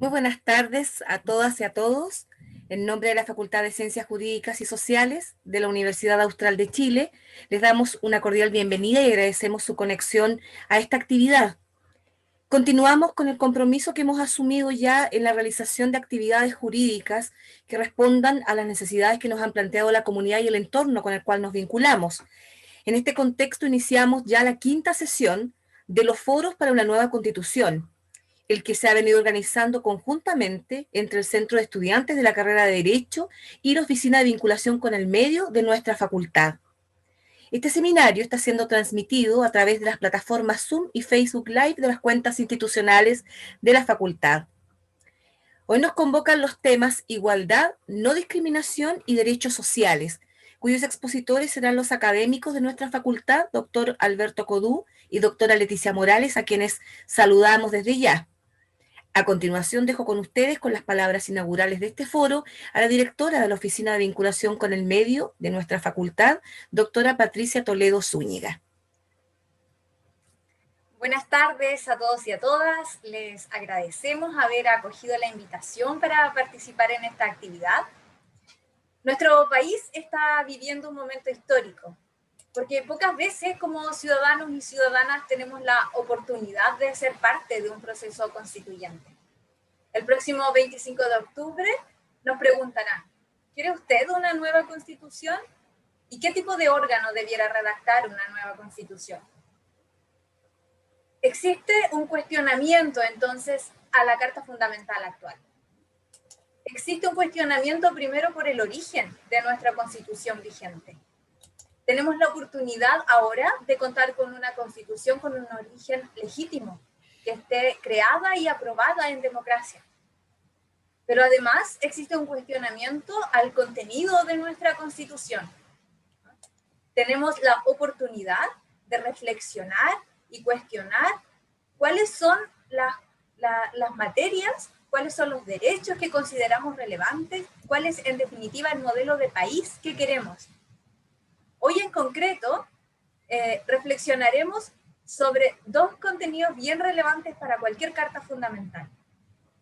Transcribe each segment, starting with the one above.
Muy buenas tardes a todas y a todos. En nombre de la Facultad de Ciencias Jurídicas y Sociales de la Universidad Austral de Chile, les damos una cordial bienvenida y agradecemos su conexión a esta actividad. Continuamos con el compromiso que hemos asumido ya en la realización de actividades jurídicas que respondan a las necesidades que nos han planteado la comunidad y el entorno con el cual nos vinculamos. En este contexto iniciamos ya la quinta sesión de los foros para una nueva constitución, el que se ha venido organizando conjuntamente entre el Centro de Estudiantes de la carrera de Derecho y la Oficina de Vinculación con el Medio de nuestra facultad. Este seminario está siendo transmitido a través de las plataformas Zoom y Facebook Live de las cuentas institucionales de la facultad. Hoy nos convocan los temas igualdad, no discriminación y derechos sociales, cuyos expositores serán los académicos de nuestra facultad, doctor Alberto Codú y doctora Leticia Morales, a quienes saludamos desde ya. A continuación dejo con ustedes, con las palabras inaugurales de este foro, a la directora de la Oficina de Vinculación con el Medio de nuestra facultad, doctora Patricia Toledo Zúñiga. Buenas tardes a todos y a todas. Les agradecemos haber acogido la invitación para participar en esta actividad. Nuestro país está viviendo un momento histórico, porque pocas veces como ciudadanos y ciudadanas tenemos la oportunidad de ser parte de un proceso constituyente. El próximo 25 de octubre nos preguntarán, ¿quiere usted una nueva constitución? ¿Y qué tipo de órgano debiera redactar una nueva constitución? Existe un cuestionamiento, entonces, a la Carta Fundamental actual. Existe un cuestionamiento primero por el origen de nuestra Constitución vigente. Tenemos la oportunidad ahora de contar con una Constitución con un origen legítimo, que esté creada y aprobada en democracia. Pero además existe un cuestionamiento al contenido de nuestra Constitución. Tenemos la oportunidad de reflexionar y cuestionar cuáles son las materias, cuáles son los derechos que consideramos relevantes, cuál es en definitiva el modelo de país que queremos. Hoy en concreto reflexionaremos sobre dos contenidos bien relevantes para cualquier carta fundamental.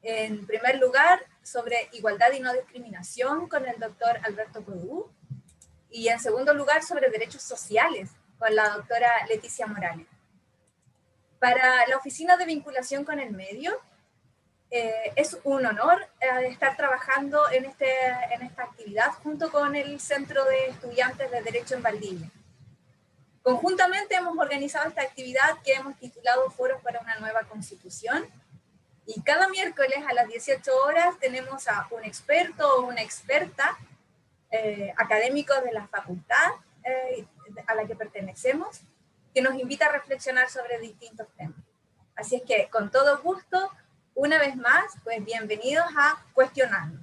En primer lugar, sobre igualdad y no discriminación con el doctor Alberto Codú, y en segundo lugar, sobre derechos sociales con la doctora Leticia Morales. Para la Oficina de Vinculación con el Medio, es un honor estar trabajando en esta actividad junto con el Centro de Estudiantes de Derecho en Valdivia. Conjuntamente hemos organizado esta actividad que hemos titulado Foros para una Nueva Constitución, y cada miércoles a las 18 horas tenemos a un experto o una experta académico de la facultad a la que pertenecemos, que nos invita a reflexionar sobre distintos temas. Así es que, con todo gusto, una vez más, pues bienvenidos a cuestionarnos.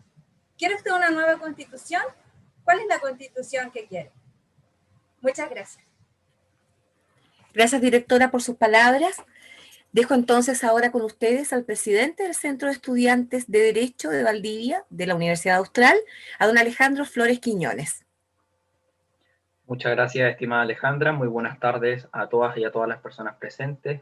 ¿Quiere usted una nueva constitución? ¿Cuál es la constitución que quiere? Muchas gracias. Gracias, directora, por sus palabras. Dejo entonces ahora con ustedes al presidente del Centro de Estudiantes de Derecho de Valdivia, de la Universidad Austral, a don Alejandro Flores Quiñones. Muchas gracias, estimada Alejandra. Muy buenas tardes a todas y a todas las personas presentes.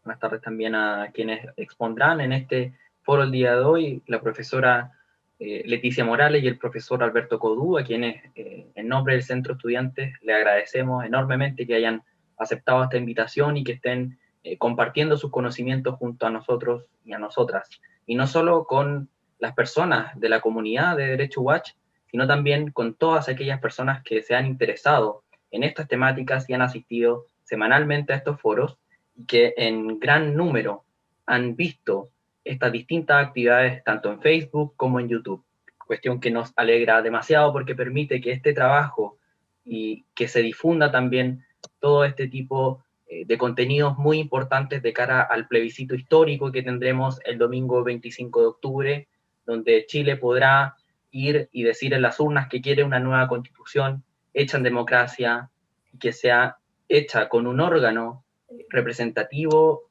Buenas tardes también a quienes expondrán en este foro el día de hoy, la profesora Leticia Morales y el profesor Alberto Codú, a quienes en nombre del Centro de Estudiantes le agradecemos enormemente que hayan aceptado esta invitación y que estén compartiendo sus conocimientos junto a nosotros y a nosotras. Y no solo con las personas de la comunidad de Derecho Watch, sino también con todas aquellas personas que se han interesado en estas temáticas y han asistido semanalmente a estos foros y que en gran número han visto estas distintas actividades tanto en Facebook como en YouTube. Cuestión que nos alegra demasiado porque permite que este trabajo y que se difunda también todo este tipo de contenidos muy importantes de cara al plebiscito histórico que tendremos el domingo 25 de octubre, donde Chile podrá ir y decir en las urnas que quiere una nueva constitución hecha en democracia y que sea hecha con un órgano representativo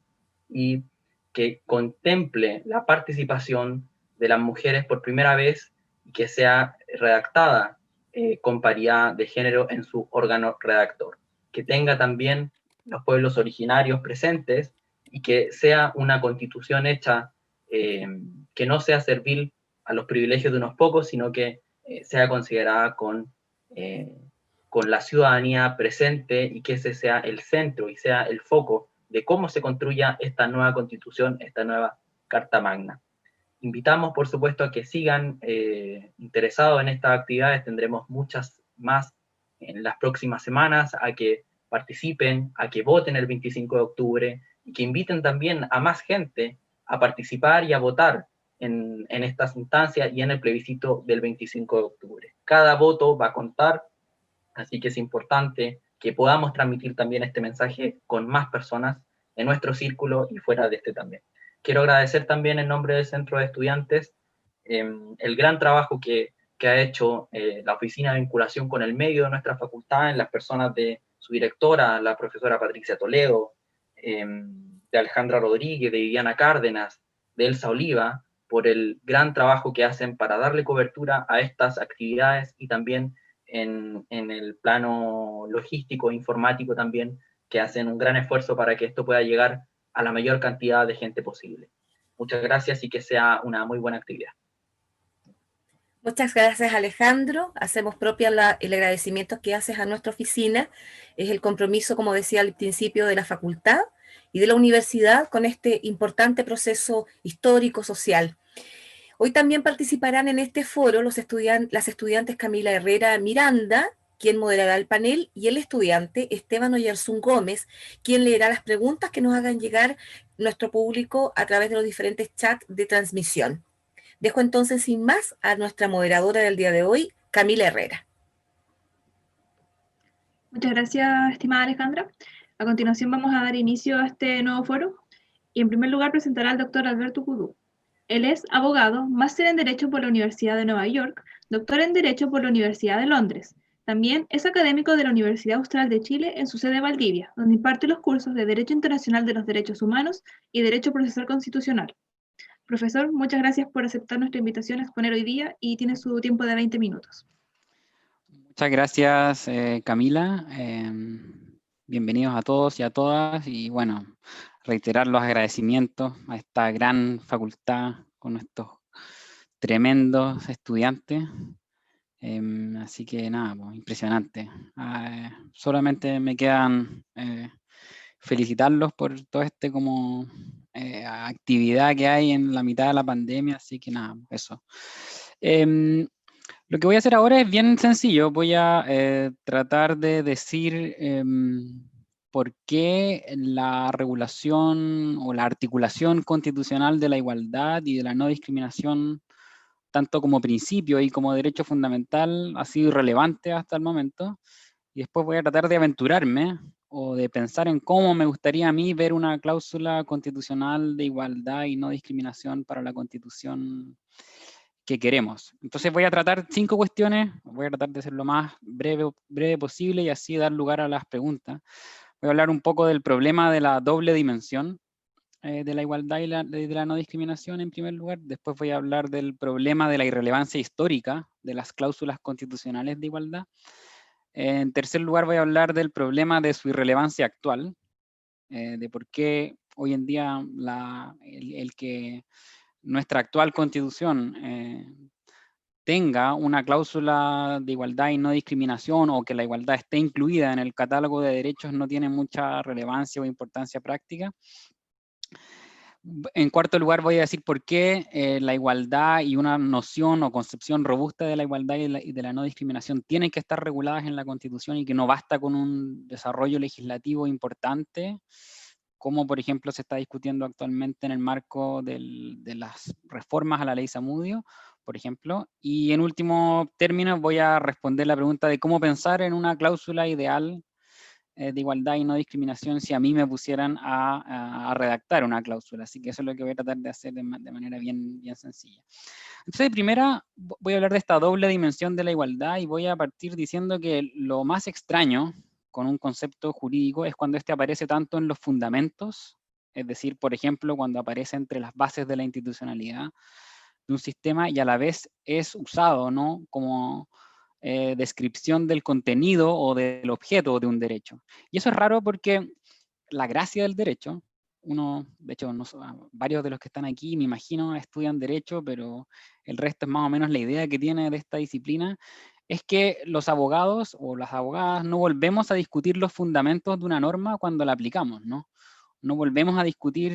y que contemple la participación de las mujeres por primera vez y que sea redactada con paridad de género en su órgano redactor, que tenga también los pueblos originarios presentes y que sea una constitución hecha que que no sea servil a los privilegios de unos pocos, sino que sea considerada con la ciudadanía presente y que ese sea el centro y sea el foco de cómo se construya esta nueva constitución, esta nueva Carta Magna. Invitamos, por supuesto, a que sigan interesados en estas actividades, tendremos muchas más en las próximas semanas, a que participen, a que voten el 25 de octubre y que inviten también a más gente a participar y a votar en estas instancias y en el plebiscito del 25 de octubre. Cada voto va a contar, así que es importante que podamos transmitir también este mensaje con más personas en nuestro círculo y fuera de este también. Quiero agradecer también en nombre del Centro de Estudiantes el gran trabajo que ha hecho la Oficina de Vinculación con el Medio de nuestra facultad, en las personas de su directora, la profesora Patricia Toledo, de Alejandra Rodríguez, de Viviana Cárdenas, de Elsa Oliva, por el gran trabajo que hacen para darle cobertura a estas actividades y también en el plano logístico, informático también, que hacen un gran esfuerzo para que esto pueda llegar a la mayor cantidad de gente posible. Muchas gracias y que sea una muy buena actividad. Muchas gracias, Alejandro. Hacemos propia el agradecimiento que haces a nuestra oficina. Es el compromiso, como decía al principio, de la facultad y de la universidad con este importante proceso histórico, social. Hoy también participarán en este foro las estudiantes Camila Herrera Miranda, quien moderará el panel, y el estudiante Esteban Oyarzún Gómez, quien leerá las preguntas que nos hagan llegar nuestro público a través de los diferentes chats de transmisión. Dejo entonces sin más a nuestra moderadora del día de hoy, Camila Herrera. Muchas gracias, estimada Alejandra. A continuación vamos a dar inicio a este nuevo foro y en primer lugar presentará al doctor Alberto Cudú. Él es abogado, máster en Derecho por la Universidad de Nueva York, doctor en Derecho por la Universidad de Londres. También es académico de la Universidad Austral de Chile en su sede Valdivia, donde imparte los cursos de Derecho Internacional de los Derechos Humanos y Derecho Procesal Constitucional. Profesor, muchas gracias por aceptar nuestra invitación a exponer hoy día y tiene su tiempo de 20 minutos. Muchas gracias, Camila. Bienvenidos a todos y a todas. Y bueno, reiterar los agradecimientos a esta gran facultad con estos tremendos estudiantes. Así que nada, pues, impresionante. Solamente me quedan felicitarlos por todo este como actividad que hay en la mitad de la pandemia, así que nada, eso. Lo que voy a hacer ahora es bien sencillo, voy a tratar de decir por qué la regulación o la articulación constitucional de la igualdad y de la no discriminación, tanto como principio y como derecho fundamental, ha sido irrelevante hasta el momento, y después voy a tratar de aventurarme o de pensar en cómo me gustaría a mí ver una cláusula constitucional de igualdad y no discriminación para la Constitución que queremos. Entonces voy a tratar 5 cuestiones, voy a tratar de ser lo más breve posible y así dar lugar a las preguntas. Voy a hablar un poco del problema de la doble dimensión de la igualdad y de la no discriminación en primer lugar. Después voy a hablar del problema de la irrelevancia histórica de las cláusulas constitucionales de igualdad. En tercer lugar voy a hablar del problema de su irrelevancia actual, de por qué hoy en día el que nuestra actual constitución tenga una cláusula de igualdad y no discriminación o que la igualdad esté incluida en el catálogo de derechos no tiene mucha relevancia o importancia práctica. En cuarto lugar voy a decir por qué la igualdad y una noción o concepción robusta de la igualdad y de la no discriminación tienen que estar reguladas en la Constitución y que no basta con un desarrollo legislativo importante, como por ejemplo se está discutiendo actualmente en el marco de las reformas a la ley Zamudio, por ejemplo. Y en último término voy a responder la pregunta de cómo pensar en una cláusula ideal de igualdad y no discriminación si a mí me pusieran a redactar una cláusula. Así que eso es lo que voy a tratar de hacer de manera bien sencilla. Entonces, de primera, voy a hablar de esta doble dimensión de la igualdad y voy a partir diciendo que lo más extraño con un concepto jurídico es cuando este aparece tanto en los fundamentos, es decir, por ejemplo, cuando aparece entre las bases de la institucionalidad de un sistema y a la vez es usado, ¿no?, como descripción del contenido o del objeto de un derecho. Y eso es raro porque la gracia del derecho de hecho, varios de los que están aquí, me imagino, estudian Derecho, pero el resto es más o menos la idea que tiene de esta disciplina, es que los abogados o las abogadas no volvemos a discutir los fundamentos de una norma cuando la aplicamos, ¿no? No volvemos a discutir,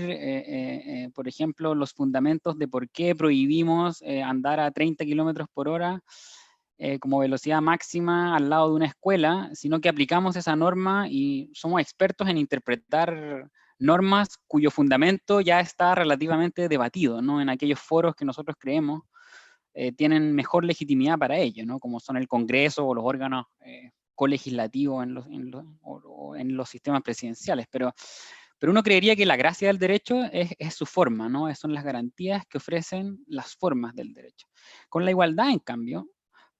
por ejemplo, los fundamentos de por qué prohibimos andar a 30 kilómetros por hora como velocidad máxima al lado de una escuela, sino que aplicamos esa norma y somos expertos en interpretar normas cuyo fundamento ya está relativamente debatido, ¿no? En aquellos foros que nosotros creemos tienen mejor legitimidad para ello, ¿no? Como son el Congreso o los órganos colegislativos en los sistemas presidenciales. Pero uno creería que la gracia del derecho es su forma, ¿no? Son las garantías que ofrecen las formas del derecho. Con la igualdad, en cambio,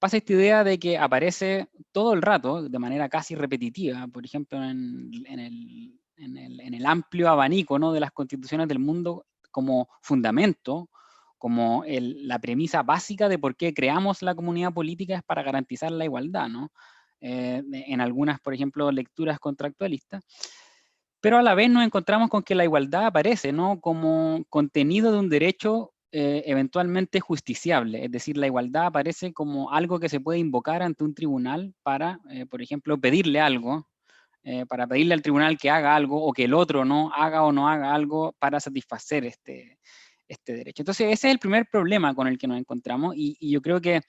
pasa esta idea de que aparece todo el rato, de manera casi repetitiva, por ejemplo, en el amplio abanico, ¿no?, de las constituciones del mundo como fundamento, como la premisa básica de por qué creamos la comunidad política es para garantizar la igualdad, ¿no? En algunas, por ejemplo, lecturas contractualistas. Pero a la vez nos encontramos con que la igualdad aparece, ¿no?, como contenido de un derecho eventualmente justiciable, es decir, la igualdad aparece como algo que se puede invocar ante un tribunal para, por ejemplo, pedirle algo, para pedirle al tribunal que haga algo o que el otro no haga o no haga algo para satisfacer este derecho. Entonces ese es el primer problema con el que nos encontramos y yo creo que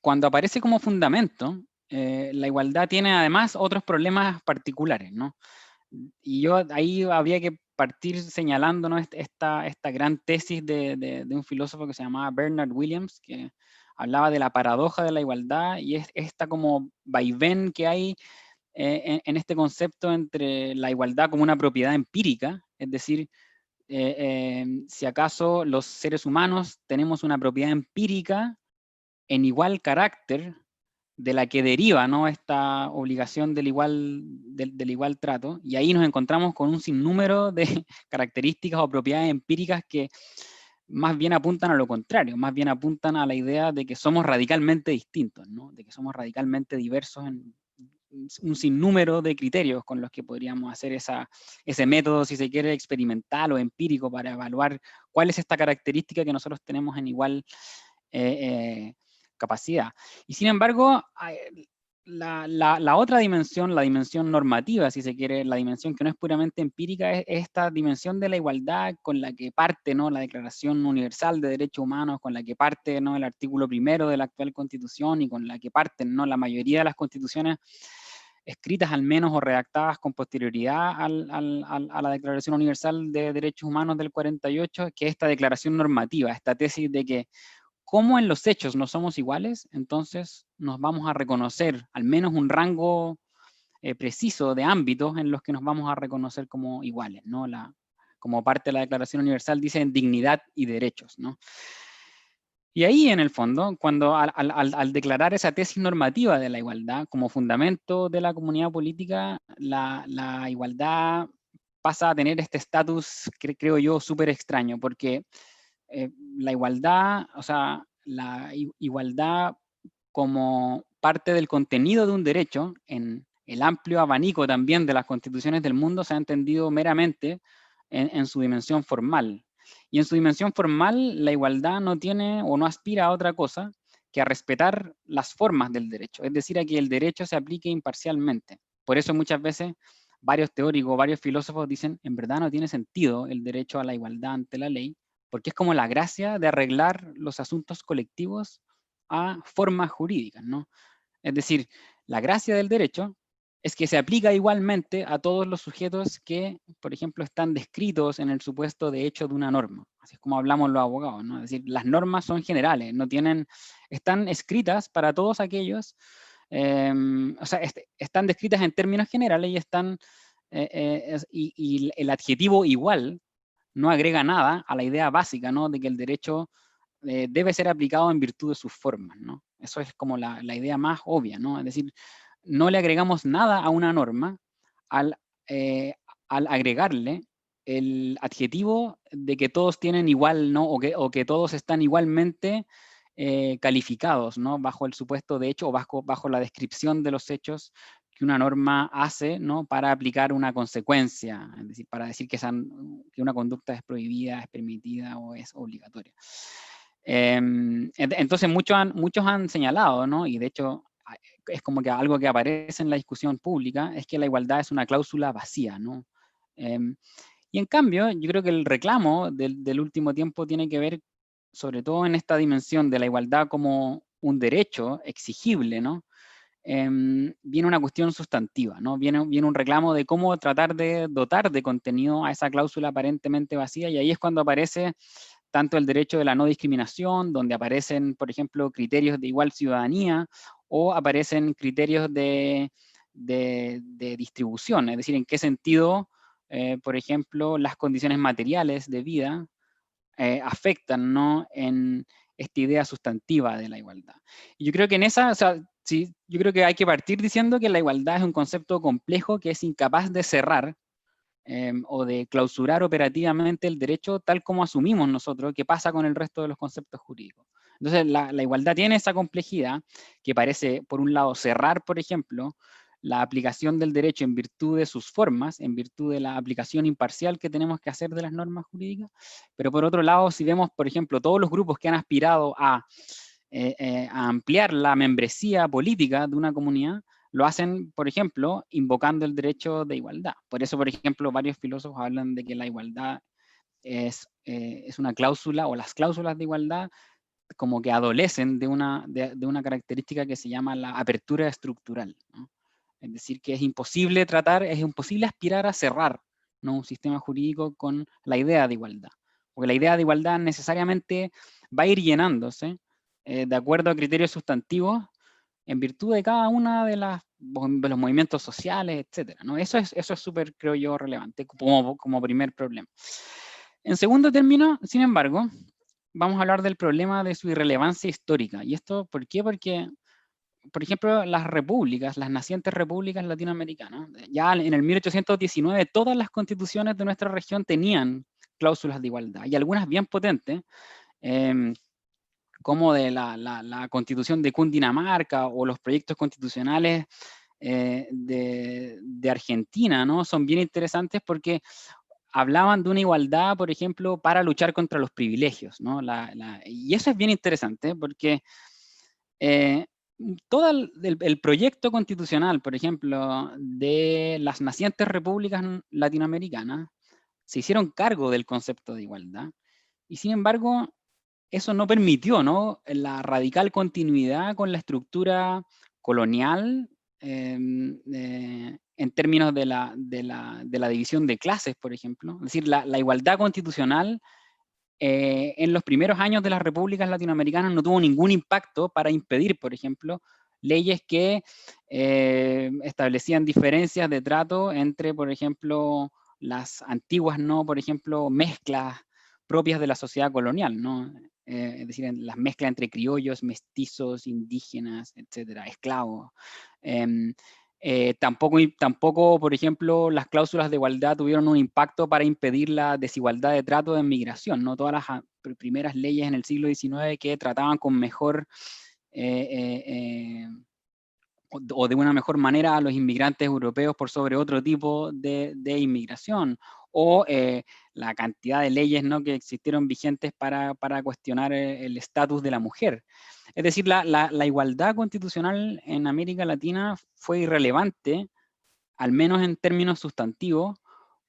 cuando aparece como fundamento, la igualdad tiene además otros problemas particulares, ¿no? Y yo ahí habría que partir señalando, ¿no?, esta gran tesis de un filósofo que se llamaba Bernard Williams, que hablaba de la paradoja de la igualdad, y es esta como vaivén que hay en este concepto entre la igualdad como una propiedad empírica, es decir, si acaso los seres humanos tenemos una propiedad empírica en igual carácter de la que deriva, ¿no?, esta obligación del igual trato, y ahí nos encontramos con un sinnúmero de características o propiedades empíricas que más bien apuntan a lo contrario, más bien apuntan a la idea de que somos radicalmente distintos, ¿no?, de que somos radicalmente diversos en un sinnúmero de criterios con los que podríamos hacer ese método, si se quiere, experimental o empírico para evaluar cuál es esta característica que nosotros tenemos en igual capacidad. Y sin embargo, la otra dimensión, la dimensión normativa, si se quiere, la dimensión que no es puramente empírica, es esta dimensión de la igualdad con la que parte, ¿no?, la Declaración Universal de Derechos Humanos, con la que parte, ¿no?, el artículo 1 de la actual Constitución y con la que parten, ¿no?, la mayoría de las constituciones escritas al menos o redactadas con posterioridad a la Declaración Universal de Derechos Humanos del 48, que es esta declaración normativa, esta tesis de que como en los hechos no somos iguales, entonces nos vamos a reconocer al menos un rango preciso de ámbitos en los que nos vamos a reconocer como iguales, ¿no? Como parte de la Declaración Universal dice dignidad y derechos, ¿no? Y ahí, en el fondo, cuando al declarar esa tesis normativa de la igualdad como fundamento de la comunidad política, la igualdad pasa a tener este estatus, creo yo, súper extraño, porque la igualdad, o sea, la igualdad como parte del contenido de un derecho, en el amplio abanico también de las constituciones del mundo, se ha entendido meramente en su dimensión formal. Y en su dimensión formal, la igualdad no tiene o no aspira a otra cosa que a respetar las formas del derecho, es decir, a que el derecho se aplique imparcialmente. Por eso muchas veces varios teóricos, varios filósofos dicen, en verdad no tiene sentido el derecho a la igualdad ante la ley, porque es como la gracia de arreglar los asuntos colectivos a formas jurídicas, ¿no? Es decir, la gracia del derecho es que se aplica igualmente a todos los sujetos que, por ejemplo, están descritos en el supuesto de hecho de una norma. Así es como hablamos los abogados, ¿no? Es decir, las normas son generales, están escritas para todos aquellos, o sea, están descritas en términos generales y y el adjetivo igual no agrega nada a la idea básica, ¿no?, de que el derecho debe ser aplicado en virtud de sus formas, ¿no? Eso es como la idea más obvia, ¿no? Es decir, no le agregamos nada a una norma al agregarle el adjetivo de que todos tienen igual, ¿no?, o que todos están igualmente calificados, ¿no?, bajo el supuesto de hecho o bajo la descripción de los hechos una norma hace, ¿no?, para aplicar una consecuencia, es decir, para decir que una conducta es prohibida, es permitida o es obligatoria. Entonces muchos han señalado, ¿no?, y de hecho es como que algo que aparece en la discusión pública, es que la igualdad es una cláusula vacía, ¿no? Y en cambio, yo creo que el reclamo del último tiempo tiene que ver sobre todo en esta dimensión de la igualdad como un derecho exigible, ¿no? Viene una cuestión sustantiva, ¿no? Viene un reclamo de cómo tratar de dotar de contenido a esa cláusula aparentemente vacía, y ahí es cuando aparece tanto el derecho de la no discriminación, donde aparecen, por ejemplo, criterios de igual ciudadanía, o aparecen criterios de distribución, es decir, en qué sentido, por ejemplo, las condiciones materiales de vida afectan, ¿no?, en esta idea sustantiva de la igualdad. Y yo creo que en esa, o sea, sí, yo creo que hay que partir diciendo que la igualdad es un concepto complejo que es incapaz de cerrar o de clausurar operativamente el derecho tal como asumimos nosotros que pasa con el resto de los conceptos jurídicos. Entonces, la igualdad tiene esa complejidad que parece, por un lado, cerrar, por ejemplo, la aplicación del derecho en virtud de sus formas, en virtud de la aplicación imparcial que tenemos que hacer de las normas jurídicas, pero por otro lado, si vemos, por ejemplo, todos los grupos que han aspirado a ampliar la membresía política de una comunidad, lo hacen, por ejemplo, invocando el derecho de igualdad. Por eso, por ejemplo, varios filósofos hablan de que la igualdad es una cláusula, o las cláusulas de igualdad como que adolecen de una característica que se llama la apertura estructural, ¿no? Es decir, que es imposible aspirar a cerrar, ¿no?, un sistema jurídico con la idea de igualdad. Porque la idea de igualdad necesariamente va a ir llenándose de acuerdo a criterios sustantivos en virtud de cada una de los movimientos sociales, etc., ¿no? Eso es súper, creo yo, relevante como primer problema. En segundo término, sin embargo, vamos a hablar del problema de su irrelevancia histórica. ¿Y esto por qué? Porque, por ejemplo, las nacientes repúblicas latinoamericanas, ya en el 1819 todas las constituciones de nuestra región tenían cláusulas de igualdad, y algunas bien potentes, como de la constitución de Cundinamarca o los proyectos constitucionales de Argentina, ¿no? Son bien interesantes porque hablaban de una igualdad, por ejemplo, para luchar contra los privilegios, ¿no? Y eso es bien interesante porque todo el proyecto constitucional, por ejemplo, de las nacientes repúblicas latinoamericanas, se hicieron cargo del concepto de igualdad, y sin embargo, eso no permitió, ¿no?, la radical continuidad con la estructura colonial en términos de la división de clases, por ejemplo. Es decir, la igualdad constitucional en los primeros años de las repúblicas latinoamericanas no tuvo ningún impacto para impedir, por ejemplo, leyes que establecían diferencias de trato entre, por ejemplo, las antiguas, ¿no?, por ejemplo, mezclas propias de la sociedad colonial, ¿no? Es decir, las mezclas entre criollos, mestizos, indígenas, etcétera, esclavos. Tampoco, por ejemplo, las cláusulas de igualdad tuvieron un impacto para impedir la desigualdad de trato de migración, ¿no? Todas las primeras leyes en el siglo XIX que trataban con mejor o de una mejor manera a los inmigrantes europeos por sobre otro tipo de inmigración, o la cantidad de leyes, ¿no?, que existieron vigentes para cuestionar el estatus de la mujer. Es decir, la igualdad constitucional en América Latina fue irrelevante, al menos en términos sustantivos,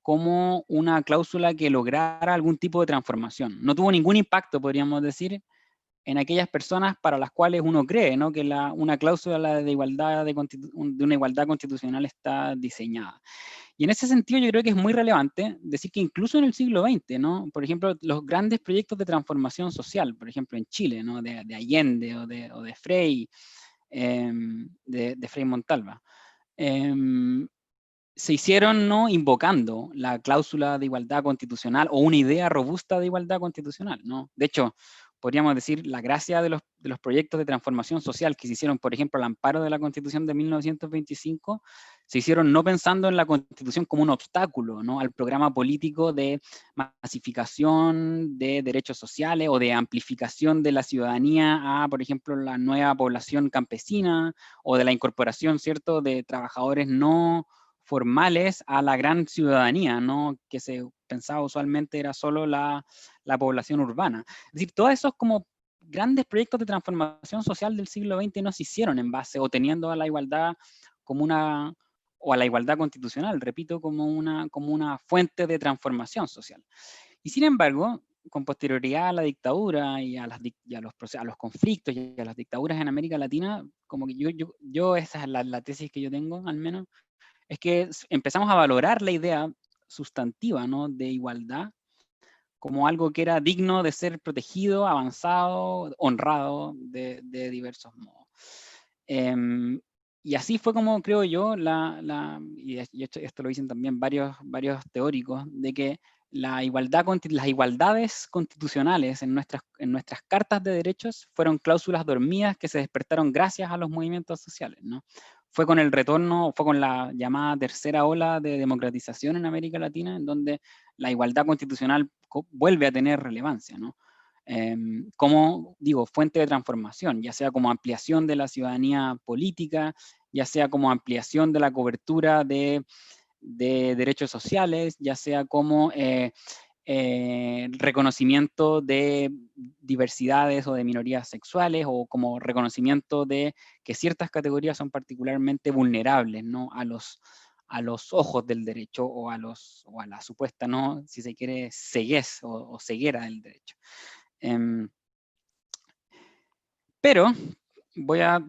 como una cláusula que lograra algún tipo de transformación. No tuvo ningún impacto, podríamos decir, en aquellas personas para las cuales uno cree, ¿no?, que una cláusula de igualdad de una igualdad constitucional está diseñada. Y en ese sentido yo creo que es muy relevante decir que incluso en el siglo XX, ¿no?, por ejemplo, los grandes proyectos de transformación social, por ejemplo en Chile, ¿no?, de Allende o de Frei, de Frei Montalva, se hicieron, ¿no?, invocando la cláusula de igualdad constitucional o una idea robusta de igualdad constitucional, ¿no? De hecho, podríamos decir, la gracia de los proyectos de transformación social que se hicieron, por ejemplo, al amparo de la Constitución de 1925, se hicieron no pensando en la Constitución como un obstáculo, ¿no?, al programa político de masificación de derechos sociales o de amplificación de la ciudadanía a, por ejemplo, la nueva población campesina, o de la incorporación, ¿cierto?, de trabajadores no formales a la gran ciudadanía, ¿no?, que se pensaba usualmente era solo la población urbana. Es decir, todos esos como grandes proyectos de transformación social del siglo XX no se hicieron en base o teniendo a la igualdad como una, o a la igualdad constitucional, repito, como una fuente de transformación social. Y sin embargo, con posterioridad a la dictadura y a los conflictos y a las dictaduras en América Latina, como que yo esa es la tesis que yo tengo, al menos, es que empezamos a valorar la idea sustantiva, ¿no?, de igualdad como algo que era digno de ser protegido, avanzado, honrado de diversos modos. Y así fue como creo yo, y esto lo dicen también varios teóricos, de que las igualdades constitucionales en nuestras cartas de derechos fueron cláusulas dormidas que se despertaron gracias a los movimientos sociales, ¿no? Fue con el retorno, fue con la llamada tercera ola de democratización en América Latina, en donde la igualdad constitucional vuelve a tener relevancia, ¿no? Como, digo, fuente de transformación, ya sea como ampliación de la ciudadanía política, ya sea como ampliación de la cobertura de derechos sociales, ya sea como reconocimiento de diversidades o de minorías sexuales, o como reconocimiento de que ciertas categorías son particularmente vulnerables, ¿no?, a los ojos del derecho, o a la supuesta, ¿no?, si se quiere, ceguez o ceguera del derecho. Pero voy a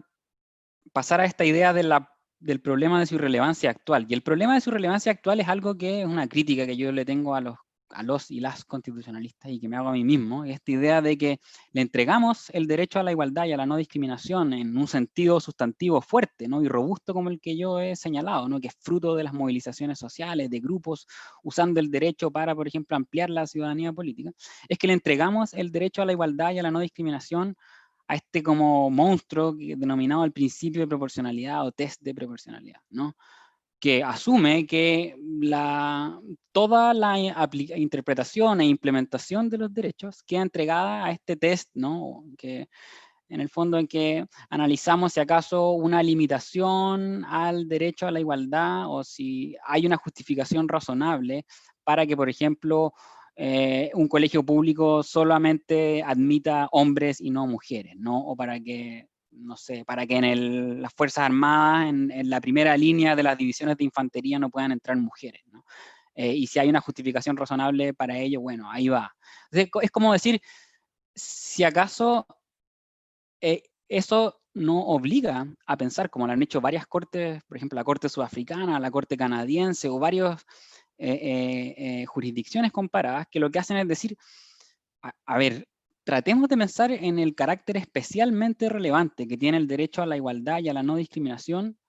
pasar a esta idea del problema de su irrelevancia actual. Y el problema de su irrelevancia actual es algo que es una crítica que yo le tengo a los y las constitucionalistas, y que me hago a mí mismo, esta idea de que le entregamos el derecho a la igualdad y a la no discriminación en un sentido sustantivo fuerte, ¿no?, y robusto como el que yo he señalado, ¿no?, que es fruto de las movilizaciones sociales, de grupos usando el derecho para, por ejemplo, ampliar la ciudadanía política. Es que le entregamos el derecho a la igualdad y a la no discriminación a este como monstruo denominado el principio de proporcionalidad o test de proporcionalidad, ¿no?, que asume que toda la interpretación e implementación de los derechos queda entregada a este test, ¿no?, que en el fondo en que analizamos si acaso una limitación al derecho a la igualdad, o si hay una justificación razonable para que, por ejemplo, un colegio público solamente admita hombres y no mujeres, ¿no?, o para que, no sé, para que en las Fuerzas Armadas, en la primera línea de las divisiones de infantería, no puedan entrar mujeres, ¿no? Y si hay una justificación razonable para ello, bueno, ahí va. Entonces, es como decir, si acaso eso no obliga a pensar, como lo han hecho varias cortes, por ejemplo, la Corte Sudafricana, la Corte Canadiense, o varias jurisdicciones comparadas, que lo que hacen es decir, a ver, tratemos de pensar en el carácter especialmente relevante que tiene el derecho a la igualdad y a la no discriminación,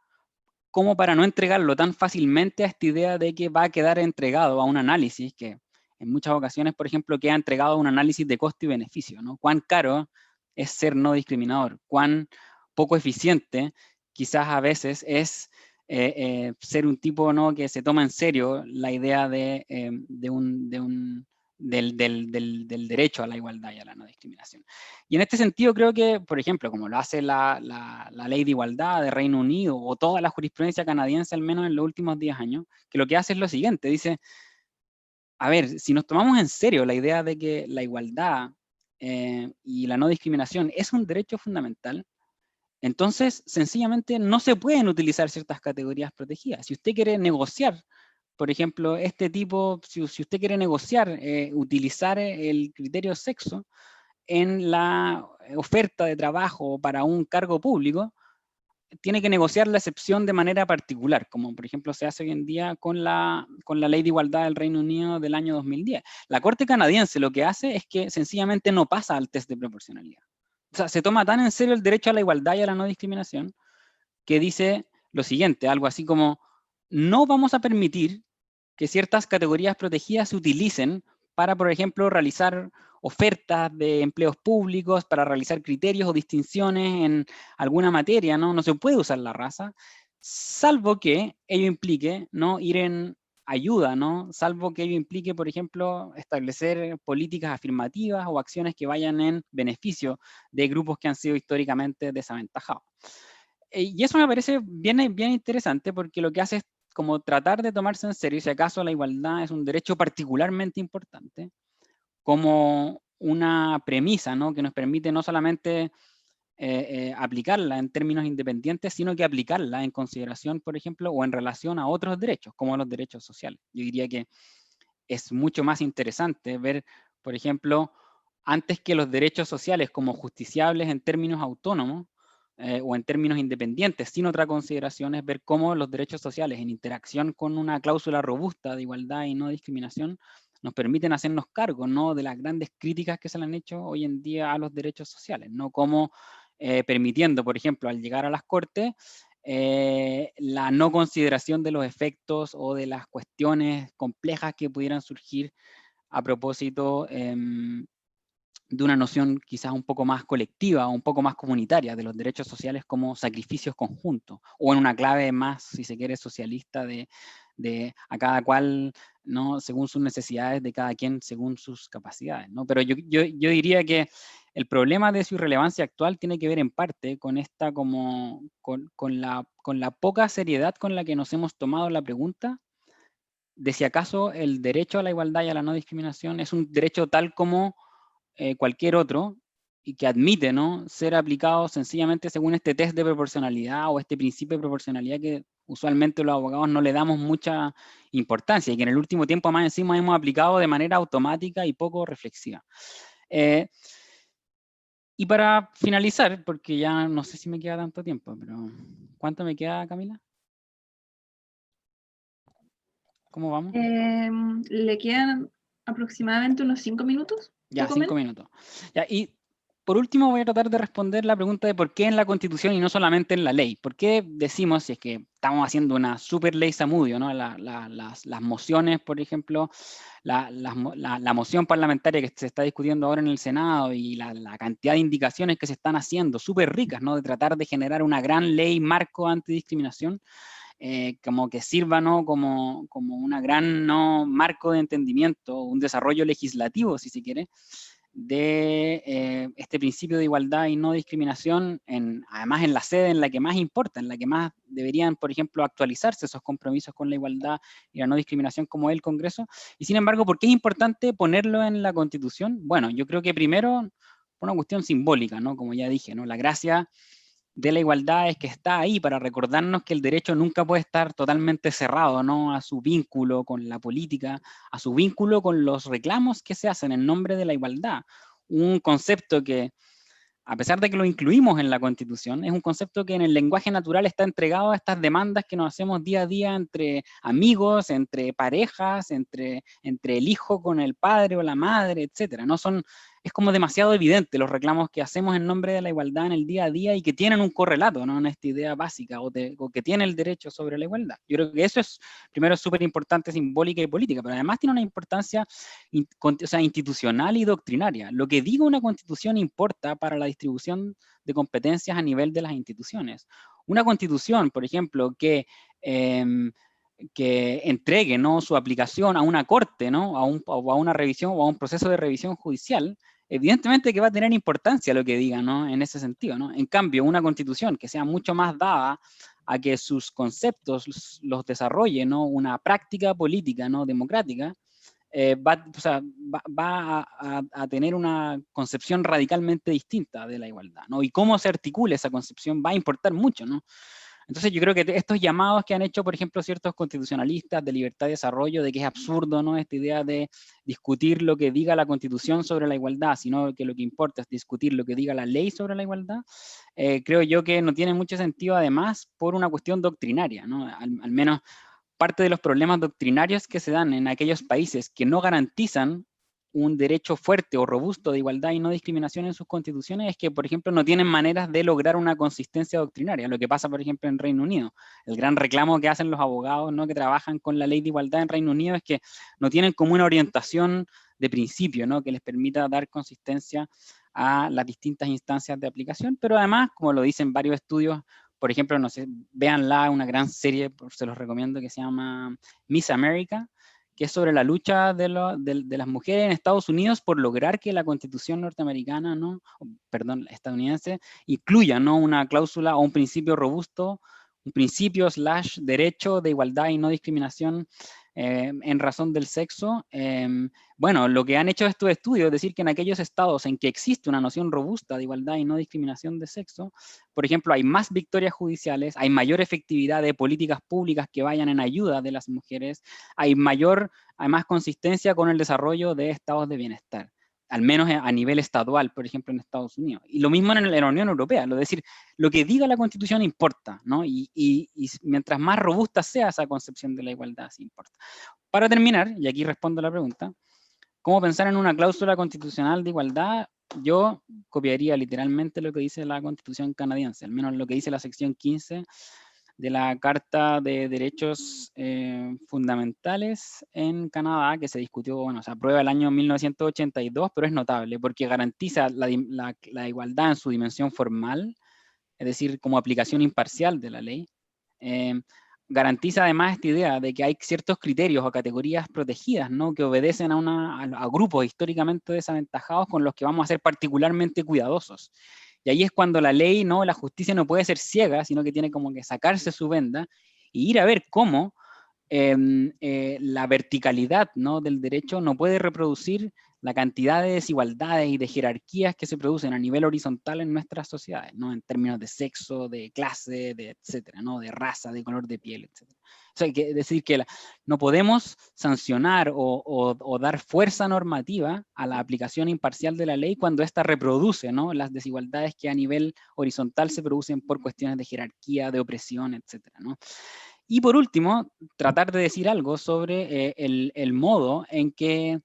como para no entregarlo tan fácilmente a esta idea de que va a quedar entregado a un análisis que en muchas ocasiones, por ejemplo, queda entregado a un análisis de costo y beneficio, ¿no? Cuán caro es ser no discriminador, cuán poco eficiente quizás a veces es ser un tipo, ¿no?, que se toma en serio la idea del derecho a la igualdad y a la no discriminación. Y en este sentido creo que, por ejemplo, como lo hace la Ley de Igualdad de Reino Unido, o toda la jurisprudencia canadiense, al menos en los últimos 10 años, que lo que hace es lo siguiente, dice, a ver, si nos tomamos en serio la idea de que la igualdad y la no discriminación es un derecho fundamental, entonces sencillamente no se pueden utilizar ciertas categorías protegidas. Si usted quiere negociar, por ejemplo, si usted quiere negociar, utilizar el criterio sexo en la oferta de trabajo para un cargo público, tiene que negociar la excepción de manera particular, como por ejemplo se hace hoy en día con la Ley de Igualdad del Reino Unido del año 2010. La Corte Canadiense lo que hace es que sencillamente no pasa al test de proporcionalidad. O sea, se toma tan en serio el derecho a la igualdad y a la no discriminación que dice lo siguiente, algo así como, no vamos a permitir que ciertas categorías protegidas se utilicen para, por ejemplo, realizar ofertas de empleos públicos, para realizar criterios o distinciones en alguna materia, ¿no? No se puede usar la raza, salvo que ello implique, ¿no?, ir en ayuda, ¿no? Salvo que ello implique, por ejemplo, establecer políticas afirmativas o acciones que vayan en beneficio de grupos que han sido históricamente desaventajados. Y eso me parece bien interesante, porque lo que hace es como tratar de tomarse en serio si acaso la igualdad es un derecho particularmente importante, como una premisa, ¿no?, que nos permite no solamente aplicarla en términos independientes, sino que aplicarla en consideración, por ejemplo, o en relación a otros derechos, como los derechos sociales. Yo diría que es mucho más interesante ver, por ejemplo, antes que los derechos sociales como justiciables en términos autónomos o en términos independientes, sin otra consideración, es ver cómo los derechos sociales, en interacción con una cláusula robusta de igualdad y no discriminación, nos permiten hacernos cargo, ¿no?, de las grandes críticas que se le han hecho hoy en día a los derechos sociales, ¿no?, como permitiendo, por ejemplo, al llegar a las Cortes, la no consideración de los efectos o de las cuestiones complejas que pudieran surgir a propósito de una noción quizás un poco más colectiva o un poco más comunitaria de los derechos sociales como sacrificios conjuntos, o en una clave más, si se quiere, socialista de a cada cual, ¿no?, según sus necesidades, de cada quien según sus capacidades, ¿no? Pero yo diría que el problema de su irrelevancia actual tiene que ver en parte con esta con la poca seriedad con la que nos hemos tomado la pregunta de si acaso el derecho a la igualdad y a la no discriminación es un derecho tal como cualquier otro, y que admite, ¿no?, ser aplicado sencillamente según este test de proporcionalidad o este principio de proporcionalidad que usualmente los abogados no le damos mucha importancia y que en el último tiempo más encima hemos aplicado de manera automática y poco reflexiva. Y para finalizar, porque ya no sé si me queda tanto tiempo, pero ¿cuánto me queda, Camila? ¿Cómo vamos? Le quedan aproximadamente unos 5 minutos. Ya, 5 minutos. Ya, y por último voy a tratar de responder la pregunta de por qué en la Constitución y no solamente en la ley. ¿Por qué decimos, si es que estamos haciendo una super ley Zamudio, ¿no?, las mociones, por ejemplo, la moción parlamentaria que se está discutiendo ahora en el Senado y la cantidad de indicaciones que se están haciendo, súper ricas, ¿no?, de tratar de generar una gran ley marco antidiscriminación, como que sirva, ¿no?, como una gran, ¿no?, marco de entendimiento, un desarrollo legislativo, si se quiere, de este principio de igualdad y no discriminación, además en la sede en la que más importa, en la que más deberían, por ejemplo, actualizarse esos compromisos con la igualdad y la no discriminación, como el Congreso. Y sin embargo, ¿por qué es importante ponerlo en la Constitución? Bueno, yo creo que primero, por una cuestión simbólica, ¿no?, como ya dije, ¿no?, la gracia de la igualdad es que está ahí para recordarnos que el derecho nunca puede estar totalmente cerrado, ¿no?, a su vínculo con la política, a su vínculo con los reclamos que se hacen en nombre de la igualdad. Un concepto que, a pesar de que lo incluimos en la Constitución, es un concepto que en el lenguaje natural está entregado a estas demandas que nos hacemos día a día entre amigos, entre parejas, entre el hijo con el padre o la madre, etc. Es como demasiado evidente los reclamos que hacemos en nombre de la igualdad en el día a día y que tienen un correlato, ¿no?, en esta idea básica o que tiene el derecho sobre la igualdad. Yo creo que eso es, primero, súper importante, simbólica y política, pero además tiene una importancia institucional y doctrinaria. Lo que diga una constitución importa para la distribución de competencias a nivel de las instituciones. Una constitución, por ejemplo, que entregue, ¿no?, su aplicación a una corte, ¿no?, a una revisión o a un proceso de revisión judicial, evidentemente que va a tener importancia lo que diga, ¿no?, en ese sentido, ¿no? En cambio, una constitución que sea mucho más dada a que sus conceptos los desarrolle, ¿no?, una práctica política, ¿no?, democrática, va a tener una concepción radicalmente distinta de la igualdad, ¿no? Y cómo se articula esa concepción va a importar mucho, ¿no? Entonces yo creo que estos llamados que han hecho, por ejemplo, ciertos constitucionalistas de libertad y desarrollo, de que es absurdo, ¿no?, esta idea de discutir lo que diga la Constitución sobre la igualdad, sino que lo que importa es discutir lo que diga la ley sobre la igualdad, creo yo que no tiene mucho sentido, además, por una cuestión doctrinaria, ¿no? Al menos parte de los problemas doctrinarios que se dan en aquellos países que no garantizan un derecho fuerte o robusto de igualdad y no discriminación en sus constituciones es que, por ejemplo, no tienen maneras de lograr una consistencia doctrinaria. Lo que pasa, por ejemplo, en Reino Unido. El gran reclamo que hacen los abogados, ¿no?, que trabajan con la ley de igualdad en Reino Unido es que no tienen como una orientación de principio, ¿no? Que les permita dar consistencia a las distintas instancias de aplicación, pero además, como lo dicen varios estudios, por ejemplo, no sé, véanla, una gran serie, se los recomiendo, que se llama Miss America, que es sobre la lucha de las mujeres en Estados Unidos por lograr que la Constitución norteamericana, ¿no? Perdón, estadounidense, incluya, ¿no? Una cláusula o un principio robusto, un principio / derecho de igualdad y no discriminación en razón del sexo. Bueno, lo que han hecho estos estudios es decir que en aquellos estados en que existe una noción robusta de igualdad y no discriminación de sexo, por ejemplo, hay más victorias judiciales, hay mayor efectividad de políticas públicas que vayan en ayuda de las mujeres, hay más consistencia con el desarrollo de estados de bienestar, al menos a nivel estadual, por ejemplo, en Estados Unidos. Y lo mismo en la Unión Europea, es decir, lo que diga la Constitución importa, ¿no? Y mientras más robusta sea esa concepción de la igualdad, sí importa. Para terminar, y aquí respondo a la pregunta, ¿cómo pensar en una cláusula constitucional de igualdad? Yo copiaría literalmente lo que dice la Constitución canadiense, al menos lo que dice la sección 15 de la Carta de Derechos Fundamentales en Canadá, que se discutió, bueno, se aprueba el año 1982, pero es notable porque garantiza la igualdad en su dimensión formal, es decir, como aplicación imparcial de la ley. Garantiza además esta idea de que hay ciertos criterios o categorías protegidas, ¿no? Que obedecen a grupos históricamente desaventajados con los que vamos a ser particularmente cuidadosos. Y ahí es cuando la ley, ¿no? La justicia no puede ser ciega, sino que tiene como que sacarse su venda y ir a ver cómo la verticalidad, ¿no? del derecho no puede reproducir la cantidad de desigualdades y de jerarquías que se producen a nivel horizontal en nuestras sociedades, ¿no? En términos de sexo, de clase, de etcétera, ¿no? De raza, de color de piel, etcétera. O sea, hay que decir que no podemos sancionar o dar fuerza normativa a la aplicación imparcial de la ley cuando ésta reproduce, ¿no? las desigualdades que a nivel horizontal se producen por cuestiones de jerarquía, de opresión, etcétera, ¿no? Y por último, tratar de decir algo sobre el modo en que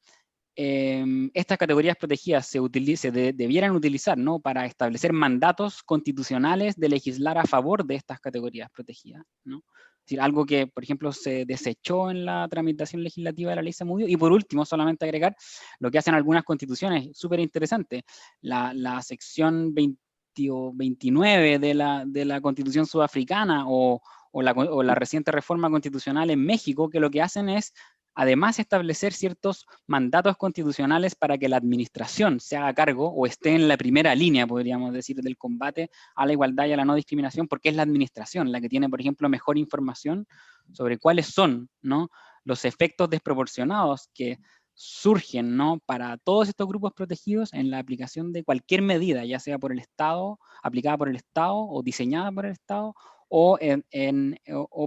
estas categorías protegidas debieran utilizar, ¿no? para establecer mandatos constitucionales de legislar a favor de estas categorías protegidas, ¿no? Es decir, algo que, por ejemplo, se desechó en la tramitación legislativa de la ley Zamudio. Y por último, solamente agregar lo que hacen algunas constituciones, súper interesante, la sección 29 de la Constitución sudafricana o la reciente reforma constitucional en México, que lo que hacen es además establecer ciertos mandatos constitucionales para que la administración se haga cargo o esté en la primera línea, podríamos decir, del combate a la igualdad y a la no discriminación, porque es la administración la que tiene, por ejemplo, mejor información sobre cuáles son, ¿no? los efectos desproporcionados que surgen, ¿no? para todos estos grupos protegidos en la aplicación de cualquier medida, ya sea por el Estado, aplicada por el Estado o diseñada por el Estado o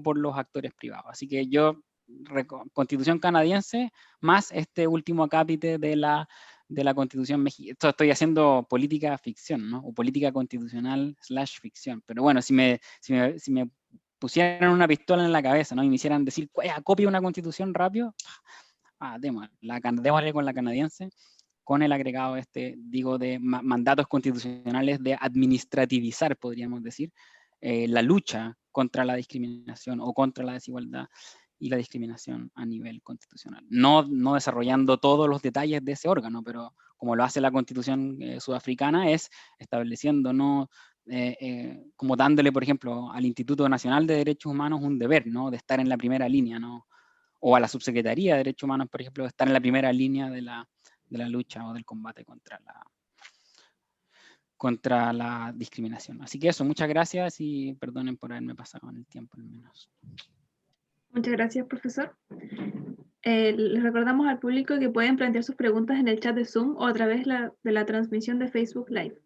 por los actores privados. Así que yo Constitución canadiense más este último acápite de la Constitución mexicana. Estoy haciendo política ficción, ¿no? O política constitucional / ficción. Pero bueno, si me pusieran una pistola en la cabeza, ¿no? Y me hicieran decir, copia una constitución rápido, démosle con la canadiense, con el agregado de mandatos constitucionales de administrativizar, podríamos decir, la lucha contra la discriminación o contra la desigualdad y la discriminación a nivel constitucional. No desarrollando todos los detalles de ese órgano, pero como lo hace la Constitución sudafricana, es estableciendo, ¿no? Como dándole, por ejemplo, al Instituto Nacional de Derechos Humanos un deber, ¿no? de estar en la primera línea, ¿no? o a la Subsecretaría de Derechos Humanos, por ejemplo, de estar en la primera línea de la lucha o del combate contra la discriminación. Así que eso, muchas gracias y perdonen por haberme pasado en el tiempo al menos. Muchas gracias, profesor. Les recordamos al público que pueden plantear sus preguntas en el chat de Zoom o a través de la transmisión de Facebook Live.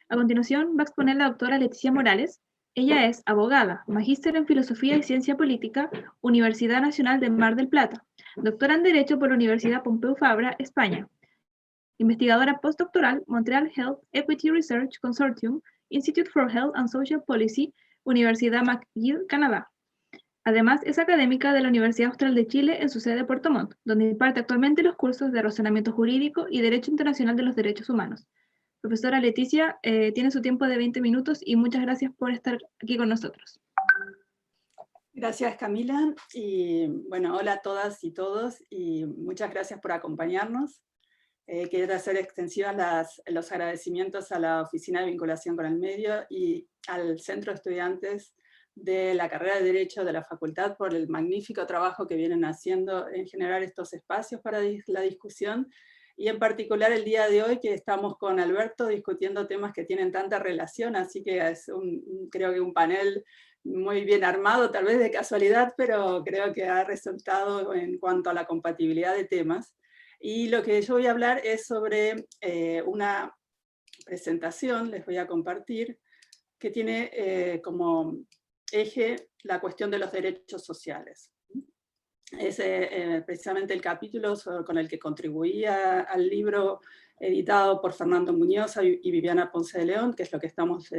A continuación va a exponer la doctora Leticia Morales. Ella es abogada, magíster en Filosofía y Ciencia Política, Universidad Nacional de Mar del Plata, doctora en Derecho por la Universidad Pompeu Fabra, España, investigadora postdoctoral, Montreal Health Equity Research Consortium, Institute for Health and Social Policy, Universidad McGill, Canadá. Además, es académica de la Universidad Austral de Chile en su sede de Puerto Montt, donde imparte actualmente los cursos de razonamiento jurídico y Derecho Internacional de los Derechos Humanos. Profesora Leticia, tiene su tiempo de 20 minutos y muchas gracias por estar aquí con nosotros. Gracias, Camila. Y bueno, hola a todas y todos, y muchas gracias por acompañarnos. Quiero hacer extensivas los agradecimientos a la Oficina de Vinculación con el Medio y al Centro de Estudiantes de la carrera de Derecho de la Facultad por el magnífico trabajo que vienen haciendo en generar estos espacios para la discusión, y en particular el día de hoy que estamos con Alberto discutiendo temas que tienen tanta relación, así que es creo que un panel muy bien armado, tal vez de casualidad, pero creo que ha resultado en cuanto a la compatibilidad de temas. Y lo que yo voy a hablar es sobre una presentación, les voy a compartir, que tiene como eje la cuestión de los derechos sociales. Es precisamente el capítulo con el que contribuía al libro editado por Fernando Muñoz y Viviana Ponce de León, que es lo que estamos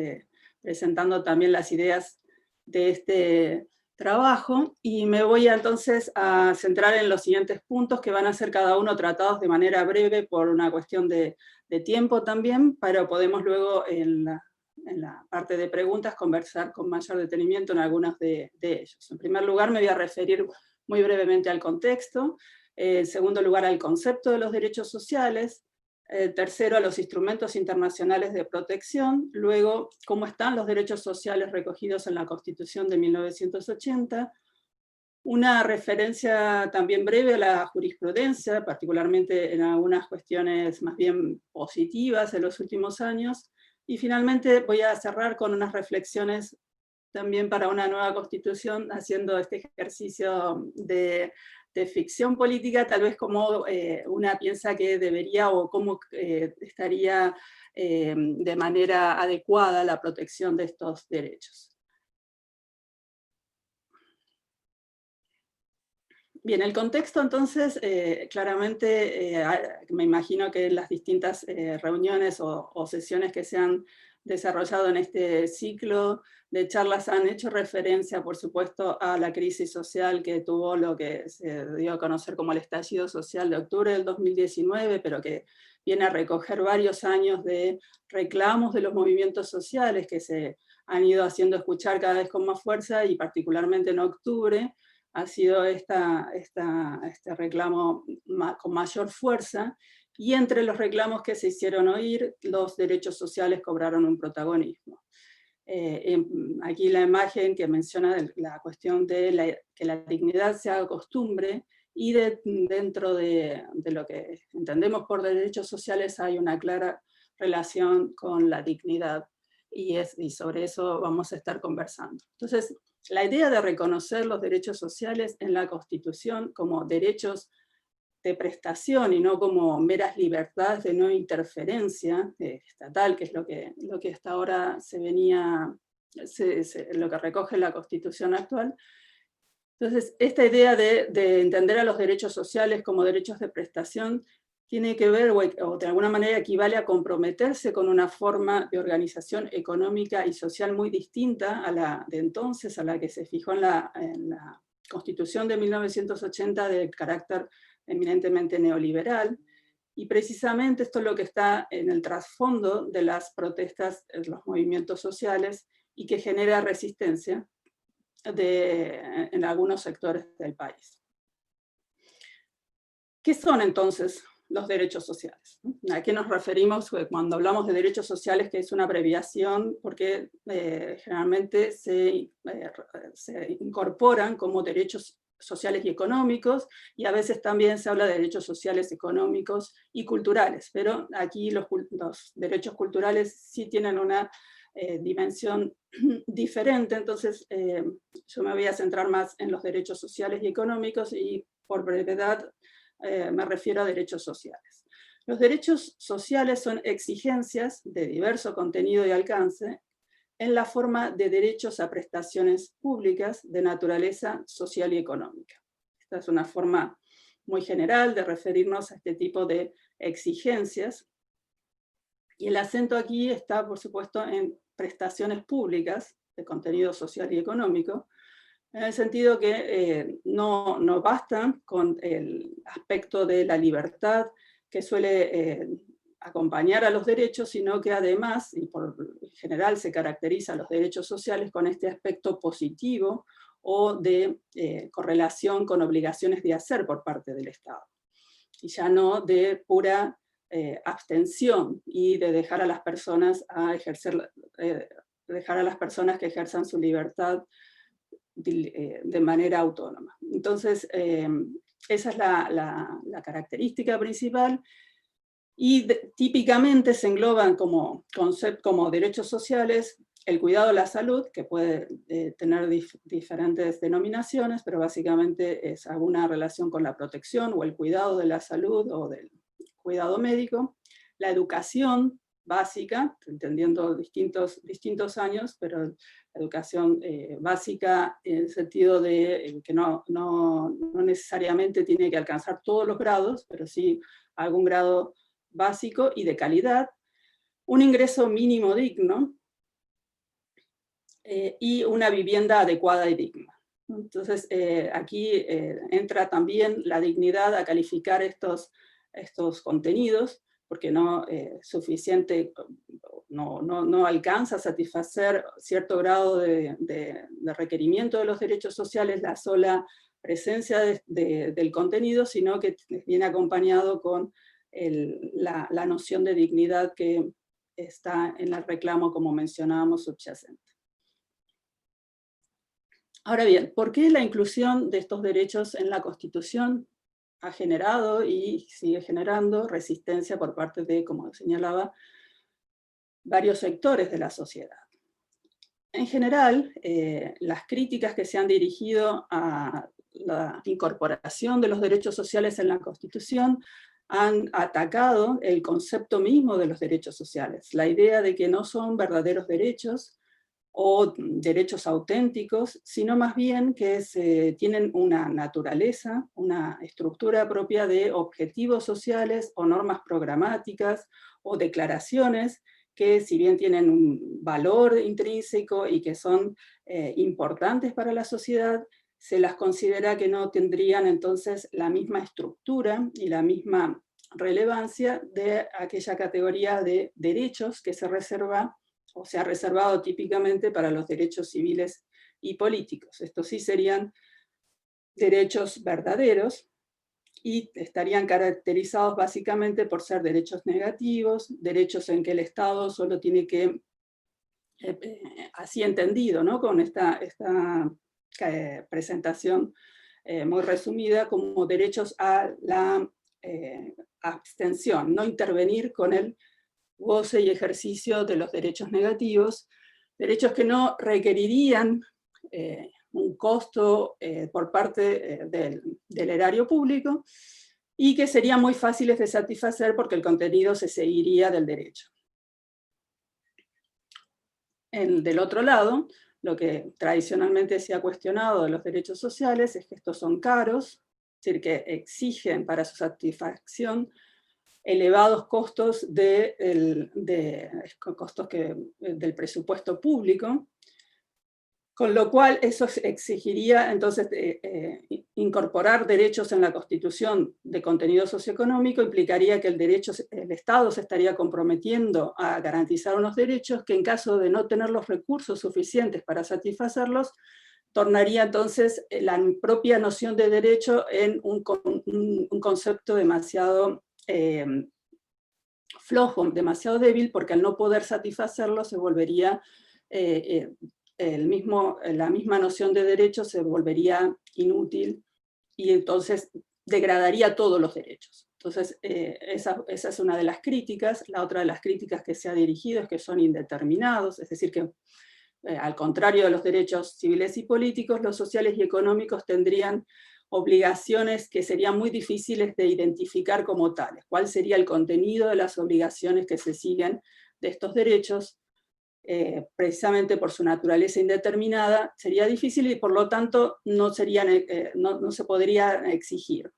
presentando también las ideas de este trabajo, y me voy entonces a centrar en los siguientes puntos que van a ser cada uno tratados de manera breve por una cuestión de tiempo también, pero podemos luego en la parte de preguntas conversar con mayor detenimiento en algunos de ellos. En primer lugar me voy a referir muy brevemente al contexto, en segundo lugar al concepto de los derechos sociales, tercero a los instrumentos internacionales de protección, luego cómo están los derechos sociales recogidos en la Constitución de 1980, una referencia también breve a la jurisprudencia, particularmente en algunas cuestiones más bien positivas de los últimos años, y finalmente voy a cerrar con unas reflexiones también para una nueva Constitución, haciendo este ejercicio de ficción política, tal vez como una piensa que debería o cómo estaría de manera adecuada la protección de estos derechos. Bien, el contexto entonces, claramente, me imagino que en las distintas reuniones o sesiones que se han desarrollado en este ciclo de charlas han hecho referencia, por supuesto, a la crisis social que tuvo lo que se dio a conocer como el estallido social de octubre del 2019, pero que viene a recoger varios años de reclamos de los movimientos sociales que se han ido haciendo escuchar cada vez con más fuerza, y particularmente en octubre ha sido este reclamo con mayor fuerza, y entre los reclamos que se hicieron oír, los derechos sociales cobraron un protagonismo. Aquí la imagen que menciona la cuestión de que la dignidad se haga costumbre, y dentro de lo que entendemos por derechos sociales hay una clara relación con la dignidad, y sobre eso vamos a estar conversando. Entonces, la idea de reconocer los derechos sociales en la Constitución como derechos de prestación y no como meras libertades de no interferencia estatal, que es lo que hasta ahora lo que recoge la Constitución actual. Entonces, esta idea de entender a los derechos sociales como derechos de prestación tiene que ver, o de alguna manera equivale a comprometerse con una forma de organización económica y social muy distinta a la de entonces, a la que se fijó en la Constitución de 1980 de carácter eminentemente neoliberal, y precisamente esto es lo que está en el trasfondo de las protestas en los movimientos sociales y que genera resistencia en algunos sectores del país. ¿Qué son entonces los derechos sociales? ¿A qué nos referimos cuando hablamos de derechos sociales, que es una abreviación porque generalmente se incorporan como derechos sociales y económicos, y a veces también se habla de derechos sociales, económicos y culturales, pero aquí los derechos culturales sí tienen una dimensión diferente, entonces yo me voy a centrar más en los derechos sociales y económicos, y por brevedad me refiero a derechos sociales. Los derechos sociales son exigencias de diverso contenido y alcance en la forma de derechos a prestaciones públicas de naturaleza social y económica. Esta es una forma muy general de referirnos a este tipo de exigencias, y el acento aquí está, por supuesto, en prestaciones públicas de contenido social y económico, en el sentido que no basta con el aspecto de la libertad que suele acompañar a los derechos, sino que además, y por general se caracteriza a los derechos sociales con este aspecto positivo o de correlación con obligaciones de hacer por parte del Estado. Y ya no de pura abstención y de dejar a las personas a ejercer, dejar a las personas que ejerzan su libertad de manera autónoma. Entonces, esa es la característica principal, y típicamente se engloban como derechos sociales el cuidado de la salud, que puede tener diferentes denominaciones, pero básicamente es alguna relación con la protección o el cuidado de la salud o del cuidado médico, la educación básica, entendiendo distintos años, pero la educación básica en el sentido de que no necesariamente tiene que alcanzar todos los grados, pero sí algún grado básico y de calidad, un ingreso mínimo digno, y una vivienda adecuada y digna. Entonces, aquí entra también la dignidad a calificar estos contenidos, porque no alcanza a satisfacer cierto grado de requerimiento de los derechos sociales la sola presencia del contenido, sino que viene acompañado con la noción de dignidad que está en el reclamo, como mencionábamos, subyacente. Ahora bien, ¿por qué la inclusión de estos derechos en la Constitución ha generado y sigue generando resistencia por parte de, como señalaba, varios sectores de la sociedad? En general, las críticas que se han dirigido a la incorporación de los derechos sociales en la Constitución han atacado el concepto mismo de los derechos sociales, la idea de que no son verdaderos derechos o derechos auténticos, sino más bien que tienen una naturaleza, una estructura propia de objetivos sociales o normas programáticas o declaraciones que, si bien tienen un valor intrínseco y que son importantes para la sociedad, se las considera que no tendrían entonces la misma estructura y la misma relevancia de aquella categoría de derechos que se reserva o se ha reservado típicamente para los derechos civiles y políticos. Estos sí serían derechos verdaderos y estarían caracterizados básicamente por ser derechos negativos, derechos en que el Estado solo tiene que, así entendido, ¿no?, con esta presentación muy resumida, como derechos a la abstención, no intervenir con el goce y ejercicio de los derechos negativos, derechos que no requerirían un costo por parte del erario público y que serían muy fáciles de satisfacer porque el contenido se seguiría del derecho. Del otro lado, lo que tradicionalmente se ha cuestionado de los derechos sociales es que estos son caros, es decir, que exigen para su satisfacción elevados costos del presupuesto público, con lo cual eso exigiría entonces incorporar derechos en la Constitución de contenido socioeconómico, implicaría que el Estado se estaría comprometiendo a garantizar unos derechos que, en caso de no tener los recursos suficientes para satisfacerlos, tornaría entonces la propia noción de derecho en un concepto demasiado flojo, demasiado débil, porque al no poder satisfacerlo se volvería, la misma noción de derecho se volvería inútil y entonces degradaría todos los derechos. Entonces esa es una de las críticas. La otra de las críticas que se ha dirigido es que son indeterminados, es decir que al contrario de los derechos civiles y políticos, los sociales y económicos tendrían obligaciones que serían muy difíciles de identificar como tales. ¿Cuál sería el contenido de las obligaciones que se siguen de estos derechos? Precisamente por su naturaleza indeterminada, sería difícil y por lo tanto no se podría exigir.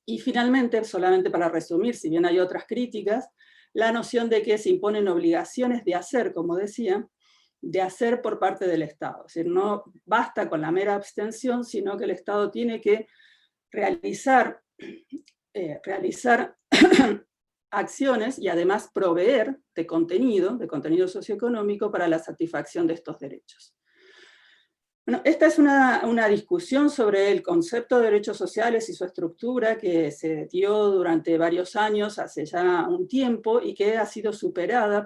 Y finalmente, solamente para resumir, si bien hay otras críticas, la noción de que se imponen obligaciones de hacer, como decía, de hacer por parte del Estado. Es decir, no basta con la mera abstención, sino que el Estado tiene que realizar acciones y además proveer de contenido socioeconómico para la satisfacción de estos derechos. Bueno, esta es una discusión sobre el concepto de derechos sociales y su estructura que se dio durante varios años, hace ya un tiempo, y que ha sido superada,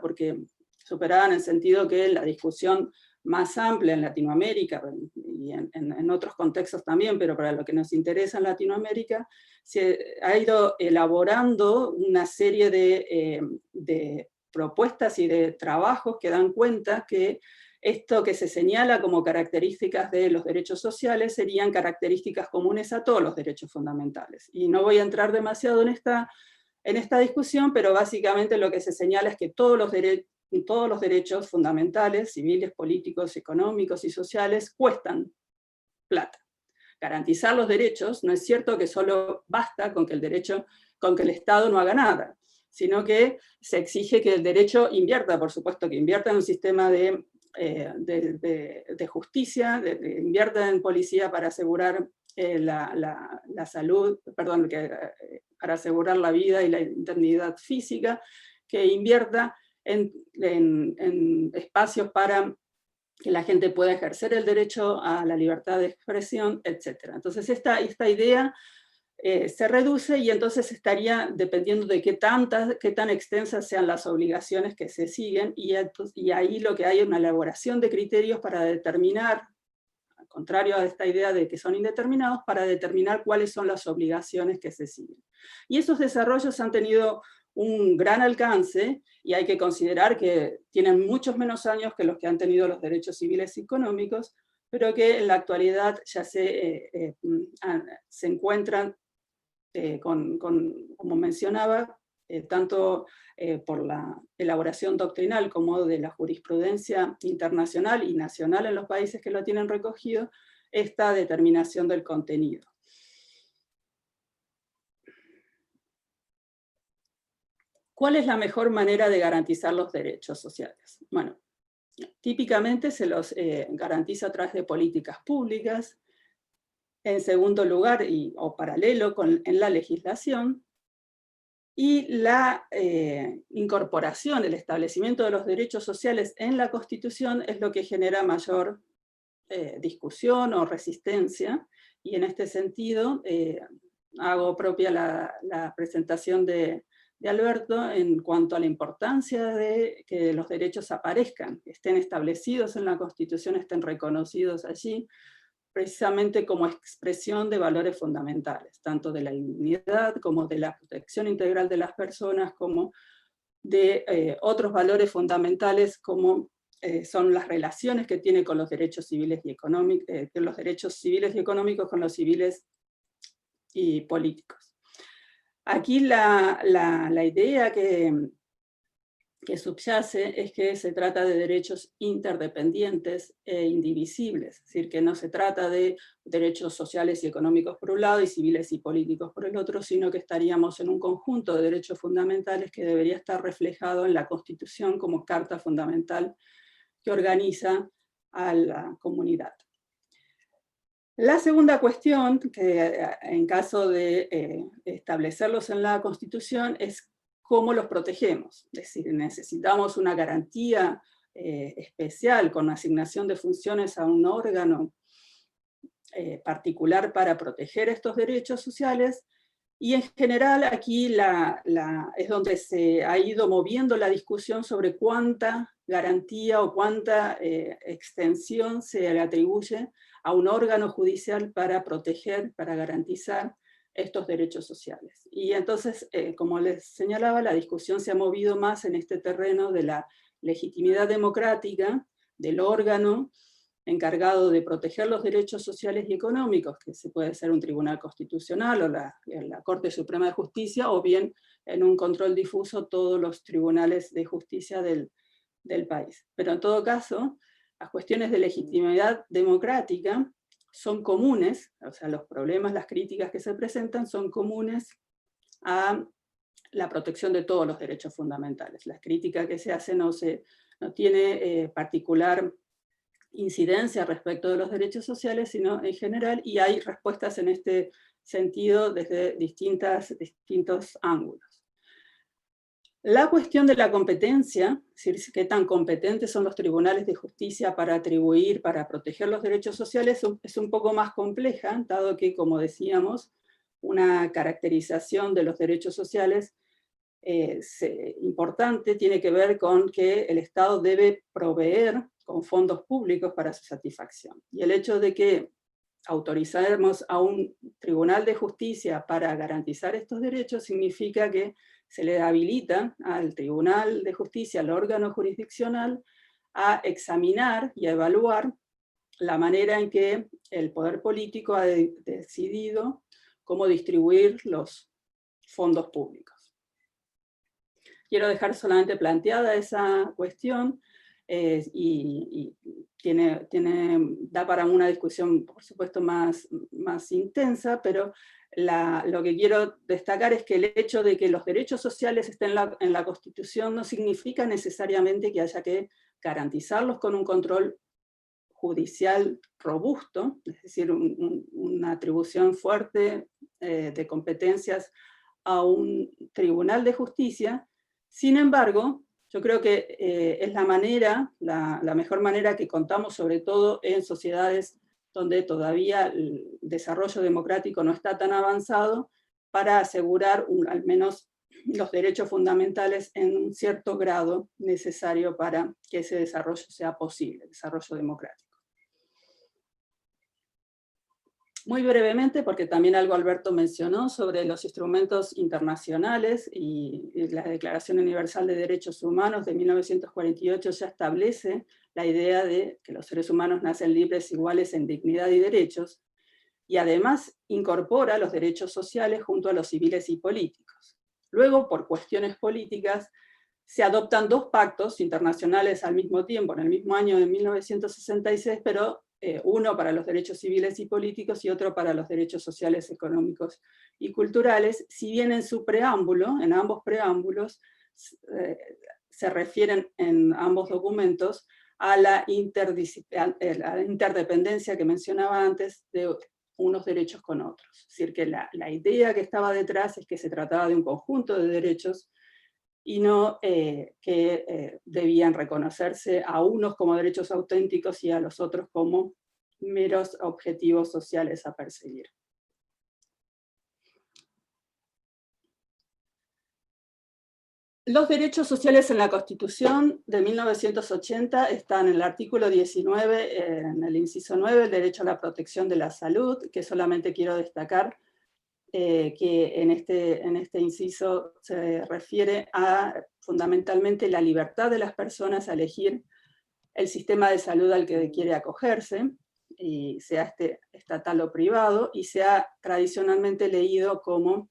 superada en el sentido que la discusión más amplia en Latinoamérica, y en otros contextos también, pero para lo que nos interesa en Latinoamérica, se ha ido elaborando una serie de propuestas y de trabajos que dan cuenta que esto que se señala como características de los derechos sociales serían características comunes a todos los derechos fundamentales. Y no voy a entrar demasiado en esta discusión, pero básicamente lo que se señala es que todos los derechos fundamentales, civiles, políticos, económicos y sociales, cuestan plata. Garantizar los derechos no es cierto que solo basta con que el Estado no haga nada, sino que se exige que el derecho invierta, por supuesto, que invierta en un sistema de justicia, invierta en policía para asegurar la salud, perdón, para asegurar la vida y la integridad física, que invierta en espacios para que la gente pueda ejercer el derecho a la libertad de expresión, etc. Entonces esta idea se reduce, y entonces estaría dependiendo de qué tan extensas sean las obligaciones que se siguen, y ahí lo que hay es una elaboración de criterios para determinar, al contrario a esta idea de que son indeterminados, para determinar cuáles son las obligaciones que se siguen. Y esos desarrollos han tenido un gran alcance, y hay que considerar que tienen muchos menos años que los que han tenido los derechos civiles y económicos, pero que en la actualidad ya se encuentran como mencionaba, tanto por la elaboración doctrinal como de la jurisprudencia internacional y nacional en los países que lo tienen recogido, esta determinación del contenido. ¿Cuál es la mejor manera de garantizar los derechos sociales? Bueno, típicamente se los garantiza a través de políticas públicas. En segundo lugar, o paralelo en la legislación, y la incorporación, el establecimiento de los derechos sociales en la Constitución es lo que genera mayor discusión o resistencia, y en este sentido hago propia la presentación de Alberto en cuanto a la importancia de que los derechos aparezcan, estén establecidos en la Constitución, estén reconocidos allí, precisamente como expresión de valores fundamentales, tanto de la dignidad como de la protección integral de las personas, como de otros valores fundamentales como son las relaciones que tiene con los derechos civiles y económicos, los derechos civiles y económicos con los civiles y políticos. Aquí la idea que subyace es que se trata de derechos interdependientes e indivisibles, es decir, que no se trata de derechos sociales y económicos por un lado y civiles y políticos por el otro, sino que estaríamos en un conjunto de derechos fundamentales que debería estar reflejado en la Constitución como carta fundamental que organiza a la comunidad. La segunda cuestión, que en caso de establecerlos en la Constitución, es cómo los protegemos. Es decir, necesitamos una garantía especial con asignación de funciones a un órgano particular para proteger estos derechos sociales, y en general aquí es donde se ha ido moviendo la discusión sobre cuánta garantía o cuánta extensión se le atribuye a un órgano judicial para proteger, para garantizar estos derechos sociales. Y entonces, como les señalaba, la discusión se ha movido más en este terreno de la legitimidad democrática del órgano encargado de proteger los derechos sociales y económicos, que se puede ser un tribunal constitucional o la Corte Suprema de Justicia, o bien en un control difuso todos los tribunales de justicia del país. Pero en todo caso, las cuestiones de legitimidad democrática son comunes, o sea, los problemas, las críticas que se presentan son comunes a la protección de todos los derechos fundamentales. La crítica que se hace no tiene particular incidencia respecto de los derechos sociales, sino en general, y hay respuestas en este sentido desde distintos ángulos. La cuestión de la competencia, es decir, qué tan competentes son los tribunales de justicia para atribuir, para proteger los derechos sociales, es un poco más compleja, dado que, como decíamos, una caracterización de los derechos sociales importante tiene que ver con que el Estado debe proveer con fondos públicos para su satisfacción. Y el hecho de que autorizaremos a un tribunal de justicia para garantizar estos derechos significa que se le habilita al tribunal de justicia, al órgano jurisdiccional, a examinar y a evaluar la manera en que el poder político ha decidido cómo distribuir los fondos públicos. Quiero dejar solamente planteada esa cuestión, y da para una discusión, por supuesto, más intensa, pero lo que quiero destacar es que el hecho de que los derechos sociales estén en la Constitución no significa necesariamente que haya que garantizarlos con un control judicial robusto, es decir, una atribución fuerte de competencias a un tribunal de justicia. Sin embargo, yo creo que es la mejor manera que contamos, sobre todo en sociedades donde todavía el desarrollo democrático no está tan avanzado, para asegurar al menos los derechos fundamentales en un cierto grado necesario para que ese desarrollo sea posible, desarrollo democrático. Muy brevemente, porque también algo Alberto mencionó sobre los instrumentos internacionales, y la Declaración Universal de Derechos Humanos de 1948 ya establece la idea de que los seres humanos nacen libres, iguales en dignidad y derechos, y además incorpora los derechos sociales junto a los civiles y políticos. Luego, por cuestiones políticas, se adoptan dos pactos internacionales al mismo tiempo, en el mismo año de 1966, pero uno para los derechos civiles y políticos y otro para los derechos sociales, económicos y culturales, si bien en su preámbulo, en ambos preámbulos, se refieren en ambos documentos a la interdependencia que mencionaba antes de unos derechos con otros. Es decir, que la idea que estaba detrás es que se trataba de un conjunto de derechos y no que debían reconocerse a unos como derechos auténticos y a los otros como meros objetivos sociales a perseguir. Los derechos sociales en la Constitución de 1980 están en el artículo 19, en el inciso 9, el derecho a la protección de la salud, que solamente quiero destacar que en este inciso se refiere a fundamentalmente la libertad de las personas a elegir el sistema de salud al que quiere acogerse, y sea estatal o privado, y se ha tradicionalmente leído como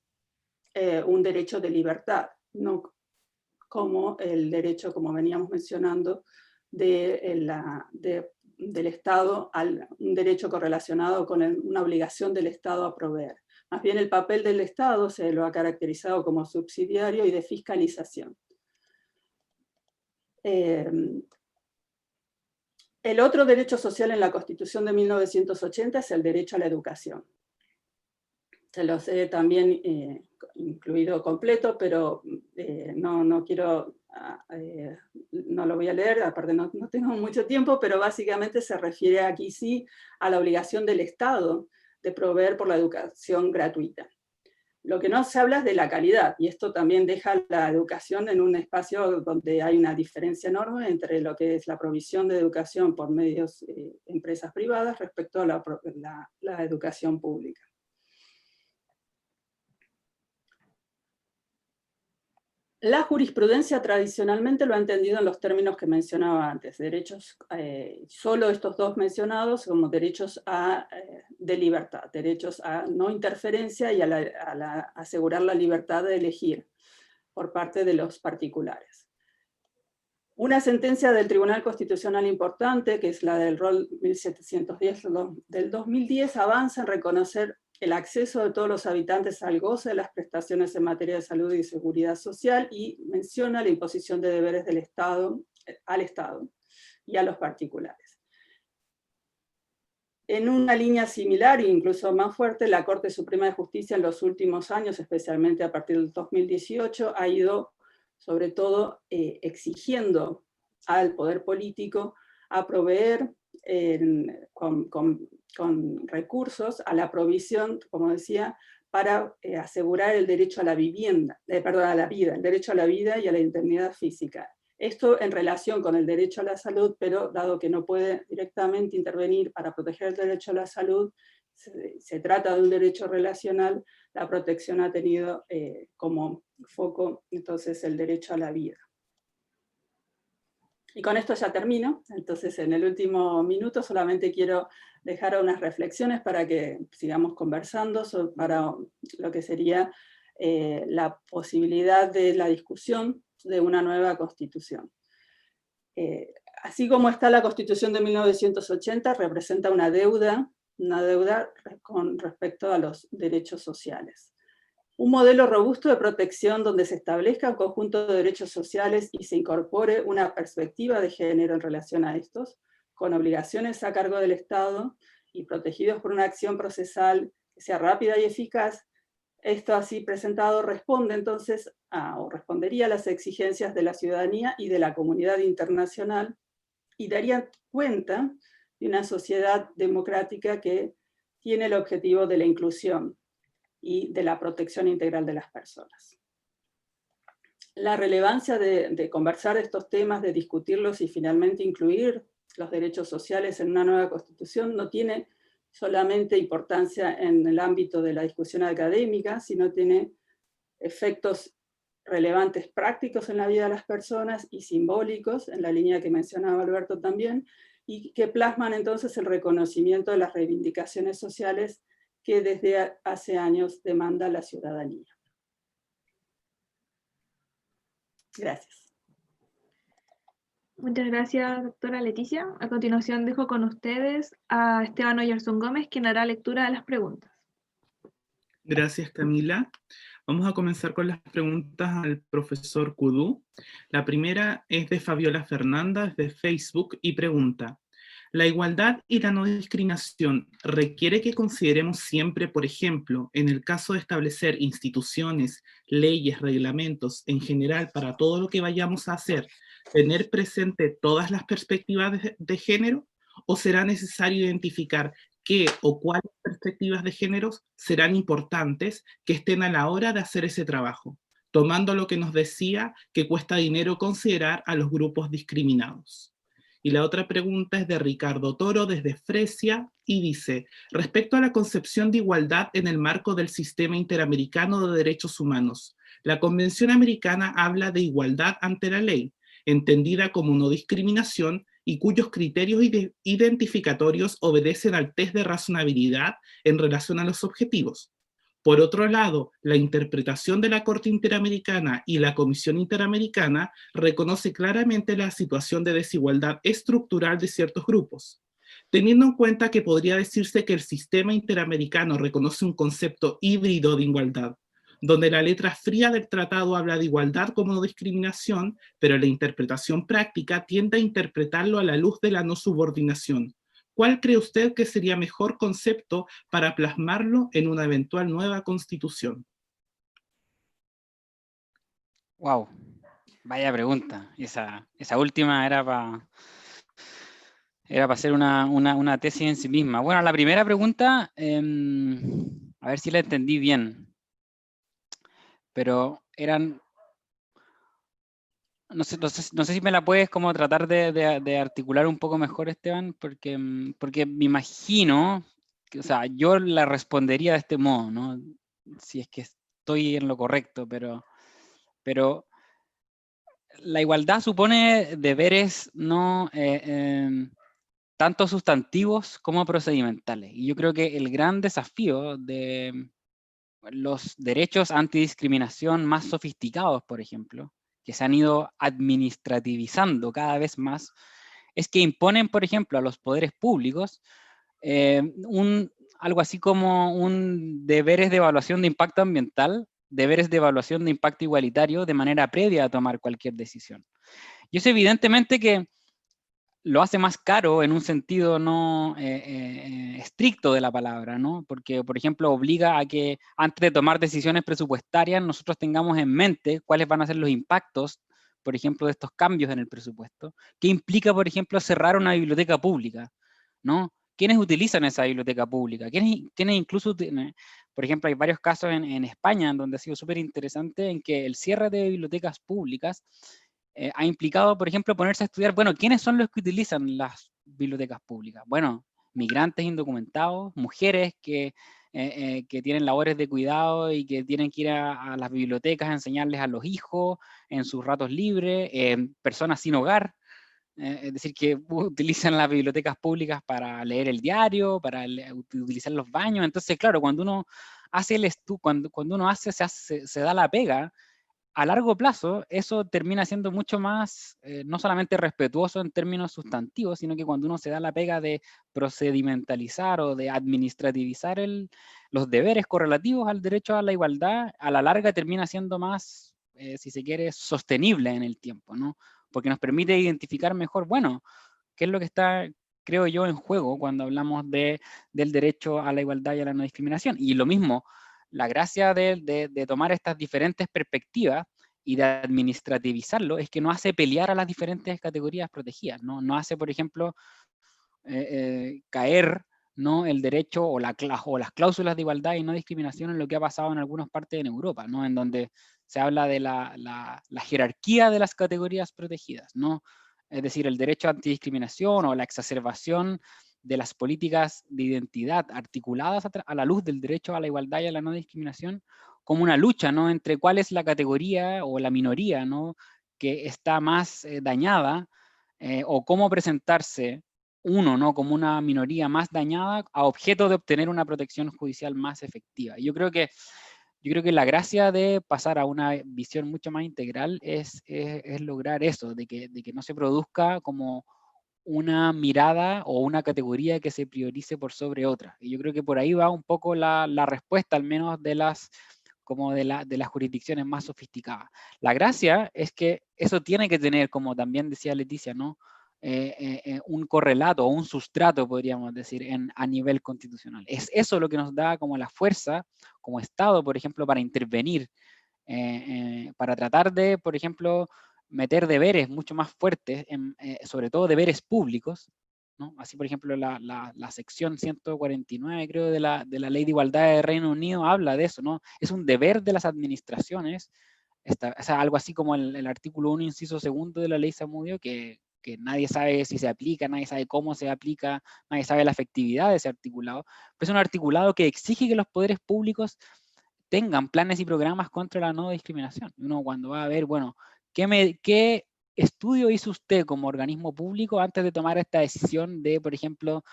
un derecho de libertad, no como el derecho, como veníamos mencionando, del Estado, un derecho correlacionado con una obligación del Estado a proveer. Más bien el papel del Estado se lo ha caracterizado como subsidiario y de fiscalización. El otro derecho social en la Constitución de 1980 es el derecho a la educación. Se los he también incluido completo, pero no lo voy a leer, aparte no tengo mucho tiempo, pero básicamente se refiere aquí sí a la obligación del Estado de proveer por la educación gratuita. Lo que no se habla es de la calidad, y esto también deja la educación en un espacio donde hay una diferencia enorme entre lo que es la provisión de educación por medios empresas privadas respecto a la educación pública. La jurisprudencia tradicionalmente lo ha entendido en los términos que mencionaba antes, derechos, solo estos dos mencionados como derechos de libertad, derechos a no interferencia y a asegurar la libertad de elegir por parte de los particulares. Una sentencia del Tribunal Constitucional importante, que es la del Rol 1710 del 2010, avanza en reconocer el acceso de todos los habitantes al goce de las prestaciones en materia de salud y seguridad social, y menciona la imposición de deberes del Estado al Estado y a los particulares. En una línea similar e incluso más fuerte, la Corte Suprema de Justicia en los últimos años, especialmente a partir del 2018, ha ido sobre todo exigiendo al poder político a proveer con recursos a la provisión, como decía, para asegurar el derecho a la vivienda, a la vida, el derecho a la vida y a la integridad física. Esto en relación con el derecho a la salud, pero dado que no puede directamente intervenir para proteger el derecho a la salud, se trata de un derecho relacional, la protección ha tenido como foco entonces el derecho a la vida. Y con esto ya termino, entonces en el último minuto solamente quiero dejar unas reflexiones para que sigamos conversando para lo que sería la posibilidad de la discusión de una nueva constitución. Así como está la Constitución de 1980, representa una deuda con respecto a los derechos sociales. Un modelo robusto de protección donde se establezca un conjunto de derechos sociales y se incorpore una perspectiva de género en relación a estos, con obligaciones a cargo del Estado y protegidos por una acción procesal que sea rápida y eficaz. Esto así presentado responde entonces o respondería a las exigencias de la ciudadanía y de la comunidad internacional y daría cuenta de una sociedad democrática que tiene el objetivo de la inclusión y de la protección integral de las personas. La relevancia de conversar estos temas, de discutirlos y finalmente incluir los derechos sociales en una nueva constitución no tiene solamente importancia en el ámbito de la discusión académica, sino tiene efectos relevantes prácticos en la vida de las personas y simbólicos, en la línea que mencionaba Alberto también, y que plasman entonces el reconocimiento de las reivindicaciones sociales que desde hace años demanda la ciudadanía. Gracias. Muchas gracias, doctora Leticia. A continuación dejo con ustedes a Esteban Oyarzún Gómez, quien hará lectura de las preguntas. Gracias, Camila. Vamos a comenzar con las preguntas al profesor Kudú. La primera es de Fabiola Fernández de Facebook y pregunta: ¿la igualdad y la no discriminación requiere que consideremos siempre, por ejemplo, en el caso de establecer instituciones, leyes, reglamentos, en general para todo lo que vayamos a hacer, tener presente todas las perspectivas de género? ¿O será necesario identificar qué o cuáles perspectivas de género serán importantes que estén a la hora de hacer ese trabajo, tomando lo que nos decía que cuesta dinero considerar a los grupos discriminados? Y la otra pregunta es de Ricardo Toro desde Fresia y dice: respecto a la concepción de igualdad en el marco del Sistema Interamericano de Derechos Humanos, la Convención Americana habla de igualdad ante la ley, entendida como no discriminación y cuyos criterios identificatorios obedecen al test de razonabilidad en relación a los objetivos. Por otro lado, la interpretación de la Corte Interamericana y la Comisión Interamericana reconoce claramente la situación de desigualdad estructural de ciertos grupos. Teniendo en cuenta que podría decirse que el sistema interamericano reconoce un concepto híbrido de igualdad, donde la letra fría del tratado habla de igualdad como no discriminación, pero la interpretación práctica tiende a interpretarlo a la luz de la no subordinación. ¿Cuál cree usted que sería mejor concepto para plasmarlo en una eventual nueva constitución? Wow, vaya pregunta. Esa última era para hacer una tesis en sí misma. Bueno, la primera pregunta, a ver si la entendí bien. Pero eran... No sé si me la puedes como tratar de articular un poco mejor, Esteban, porque me imagino, que, o sea, yo la respondería de este modo, ¿no? Si es que estoy en lo correcto, pero la igualdad supone deberes no tanto sustantivos como procedimentales. Y yo creo que el gran desafío de los derechos antidiscriminación más sofisticados, por ejemplo, que se han ido administrativizando cada vez más, es que imponen, por ejemplo, a los poderes públicos algo así como un deberes de evaluación de impacto ambiental, deberes de evaluación de impacto igualitario de manera previa a tomar cualquier decisión. Y eso evidentemente que lo hace más caro en un sentido no estricto de la palabra, ¿no? Porque, por ejemplo, obliga a que antes de tomar decisiones presupuestarias nosotros tengamos en mente cuáles van a ser los impactos, por ejemplo, de estos cambios en el presupuesto. ¿Qué implica, por ejemplo, cerrar una biblioteca pública? ¿No? ¿Quiénes utilizan esa biblioteca pública? ¿Quiénes incluso, por ejemplo, hay varios casos en España en donde ha sido súper interesante en que el cierre de bibliotecas públicas ha implicado, por ejemplo, ponerse a estudiar, bueno, ¿quiénes son los que utilizan las bibliotecas públicas? Bueno, migrantes indocumentados, mujeres que tienen labores de cuidado y que tienen que ir a las bibliotecas a enseñarles a los hijos en sus ratos libres, personas sin hogar, es decir, que utilizan las bibliotecas públicas para leer el diario, para utilizar los baños. Entonces, claro, cuando uno hace cuando uno se da la pega, a largo plazo, eso termina siendo mucho más, no solamente respetuoso en términos sustantivos, sino que cuando uno se da la pega de procedimentalizar o de administrativizar los deberes correlativos al derecho a la igualdad, a la larga termina siendo más, si se quiere, sostenible en el tiempo, ¿no? Porque nos permite identificar mejor, bueno, qué es lo que está, creo yo, en juego cuando hablamos del derecho a la igualdad y a la no discriminación. Y lo mismo, la gracia de tomar estas diferentes perspectivas y de administrativizarlo es que no hace pelear a las diferentes categorías protegidas, ¿no? No hace, por ejemplo, caer, ¿no?, el derecho o las cláusulas de igualdad y no discriminación en lo que ha pasado en algunas partes en Europa, ¿no?, en donde se habla de la jerarquía de las categorías protegidas, ¿no? Es decir, el derecho a antidiscriminación o la exacerbación de las políticas de identidad articuladas a la luz del derecho a la igualdad y a la no discriminación, como una lucha, ¿no?, entre cuál es la categoría o la minoría, ¿no?, que está más dañada, o cómo presentarse uno, ¿no?, como una minoría más dañada a objeto de obtener una protección judicial más efectiva. Yo creo que la gracia de pasar a una visión mucho más integral es lograr eso, de que no se produzca como una mirada o una categoría que se priorice por sobre otra. Y yo creo que por ahí va un poco la respuesta, al menos de las jurisdicciones más sofisticadas. La gracia es que eso tiene que tener, como también decía Leticia, ¿no?, un correlato o un sustrato, podríamos decir, a nivel constitucional. Es eso lo que nos da como la fuerza, como Estado, por ejemplo, para intervenir, para tratar de, por ejemplo, meter deberes mucho más fuertes, sobre todo deberes públicos, ¿no? Así, por ejemplo, la sección 149, creo, de la Ley de Igualdad de Reino Unido habla de eso, ¿no? Es un deber de las administraciones, o sea, algo así como el artículo 1, inciso 2 de la Ley Zamudio, que nadie sabe si se aplica, nadie sabe cómo se aplica, nadie sabe la efectividad de ese articulado, pero es un articulado que exige que los poderes públicos tengan planes y programas contra la no discriminación. Uno cuando va a ver, bueno, ¿qué estudio hizo usted como organismo público antes de tomar esta decisión de, por ejemplo,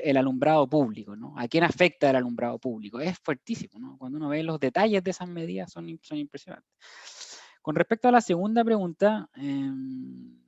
el alumbrado público, ¿no? ¿A quién afecta el alumbrado público? Es fuertísimo, ¿no? Cuando uno ve los detalles de esas medidas son impresionantes. Con respecto a la segunda pregunta,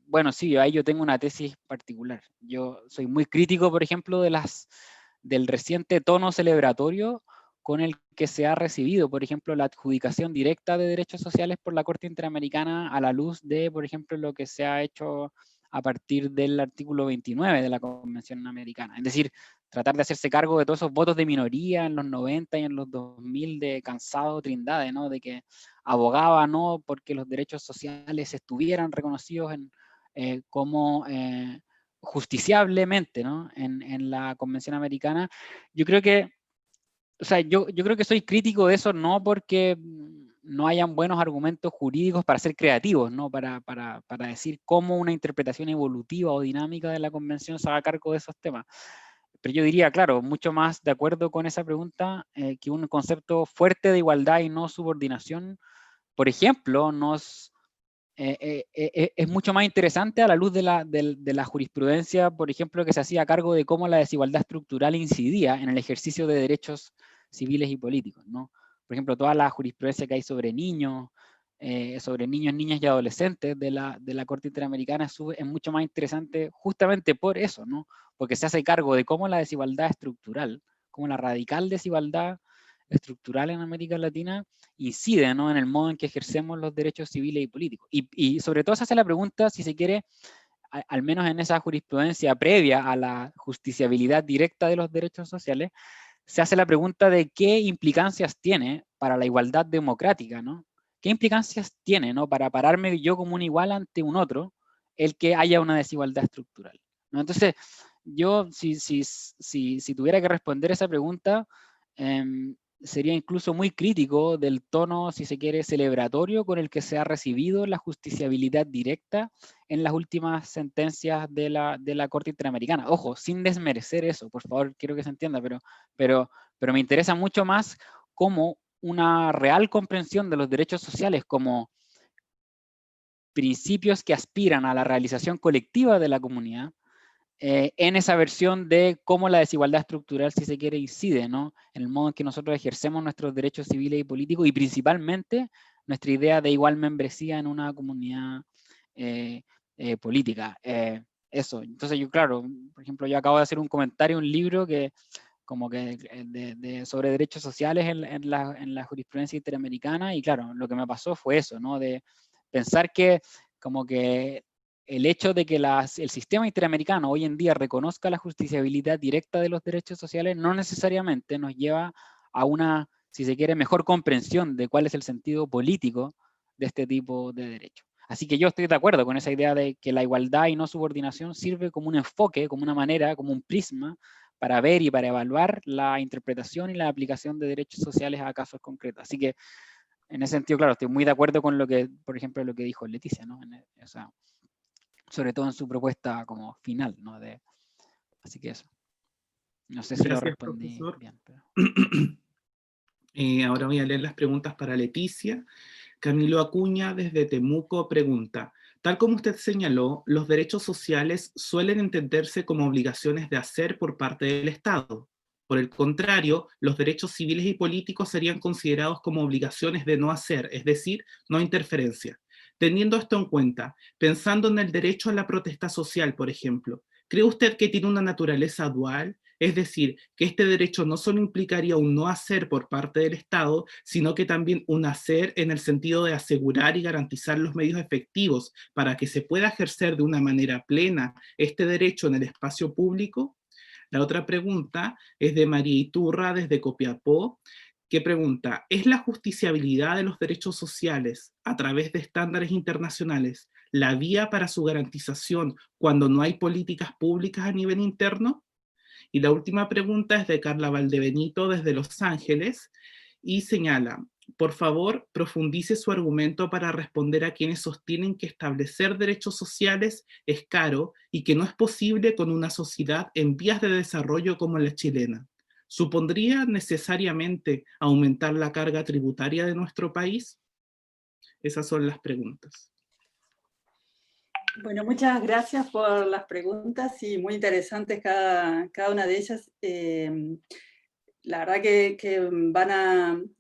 bueno, sí, ahí yo tengo una tesis particular. Yo soy muy crítico, por ejemplo, del reciente tono celebratorio con el que se ha recibido, por ejemplo, la adjudicación directa de derechos sociales por la Corte Interamericana a la luz de, por ejemplo, lo que se ha hecho a partir del artículo 29 de la Convención Americana. Es decir, tratar de hacerse cargo de todos esos votos de minoría en los 90 y en los 2000 de Cansado Trindade, ¿no?, de que abogaba, ¿no?, porque los derechos sociales estuvieran reconocidos como justiciablemente, ¿no?, en la Convención Americana. Yo creo que, o sea, yo creo que soy crítico de eso no porque no hayan buenos argumentos jurídicos para ser creativos, ¿no?, para decir cómo una interpretación evolutiva o dinámica de la Convención se haga cargo de esos temas. Pero yo diría, claro, mucho más de acuerdo con esa pregunta, que un concepto fuerte de igualdad y no subordinación, por ejemplo, es mucho más interesante a la luz de la jurisprudencia, por ejemplo, que se hacía cargo de cómo la desigualdad estructural incidía en el ejercicio de derechos civiles y políticos, ¿no? Por ejemplo, toda la jurisprudencia que hay sobre niños, niñas y adolescentes de la Corte Interamericana es mucho más interesante justamente por eso, ¿no? Porque se hace cargo de cómo la desigualdad estructural, cómo la radical desigualdad estructural en América Latina incide, ¿no?, en el modo en que ejercemos los derechos civiles y políticos. Y sobre todo se hace la pregunta, si se quiere, al menos en esa jurisprudencia previa a la justiciabilidad directa de los derechos sociales, se hace la pregunta de qué implicancias tiene para la igualdad democrática, ¿no? ¿Qué implicancias tiene, ¿no? Para pararme yo como un igual ante un otro, el que haya una desigualdad estructural, ¿no? Entonces, yo si tuviera que responder esa pregunta, sería incluso muy crítico del tono, si se quiere, celebratorio con el que se ha recibido la justiciabilidad directa en las últimas sentencias de la Corte Interamericana. Ojo, sin desmerecer eso, por favor, quiero que se entienda, pero me interesa mucho más cómo una real comprensión de los derechos sociales como principios que aspiran a la realización colectiva de la comunidad, en esa versión de cómo la desigualdad estructural, si se quiere, incide, ¿no? En el modo en que nosotros ejercemos nuestros derechos civiles y políticos, y principalmente nuestra idea de igual membresía en una comunidad política. Eso, entonces yo, claro, por ejemplo, yo acabo de hacer un comentario, un libro que como que sobre derechos sociales en la jurisprudencia interamericana, y claro, lo que me pasó fue eso, ¿no? De pensar que como que el hecho de que el sistema interamericano hoy en día reconozca la justiciabilidad directa de los derechos sociales no necesariamente nos lleva a una, si se quiere, mejor comprensión de cuál es el sentido político de este tipo de derechos. Así que yo estoy de acuerdo con esa idea de que la igualdad y no subordinación sirve como un enfoque, como una manera, como un prisma para ver y para evaluar la interpretación y la aplicación de derechos sociales a casos concretos. Así que en ese sentido, claro, estoy muy de acuerdo con lo que, por ejemplo, lo que dijo Leticia, ¿no? O sea, sobre todo en su propuesta como final, ¿no? Así que eso. No sé si Gracias, lo respondí profesor. bien. Pero... Ahora voy a leer las preguntas para Leticia. Camilo Acuña, desde Temuco, pregunta: tal como usted señaló, los derechos sociales suelen entenderse como obligaciones de hacer por parte del Estado. Por el contrario, los derechos civiles y políticos serían considerados como obligaciones de no hacer, es decir, no interferencia. Teniendo esto en cuenta, pensando en el derecho a la protesta social, por ejemplo, ¿cree usted que tiene una naturaleza dual? Es decir, que este derecho no solo implicaría un no hacer por parte del Estado, sino que también un hacer en el sentido de asegurar y garantizar los medios efectivos para que se pueda ejercer de una manera plena este derecho en el espacio público. La otra pregunta es de María Iturra, desde Copiapó, que pregunta: ¿es la justiciabilidad de los derechos sociales a través de estándares internacionales la vía para su garantización cuando no hay políticas públicas a nivel interno? Y la última pregunta es de Carla Valdebenito, desde Los Ángeles, y señala: por favor, profundice su argumento para responder a quienes sostienen que establecer derechos sociales es caro y que no es posible con una sociedad en vías de desarrollo como la chilena. ¿Supondría necesariamente aumentar la carga tributaria de nuestro país? Esas son las preguntas. Bueno, muchas gracias por las preguntas y muy interesantes cada una de ellas. La verdad que van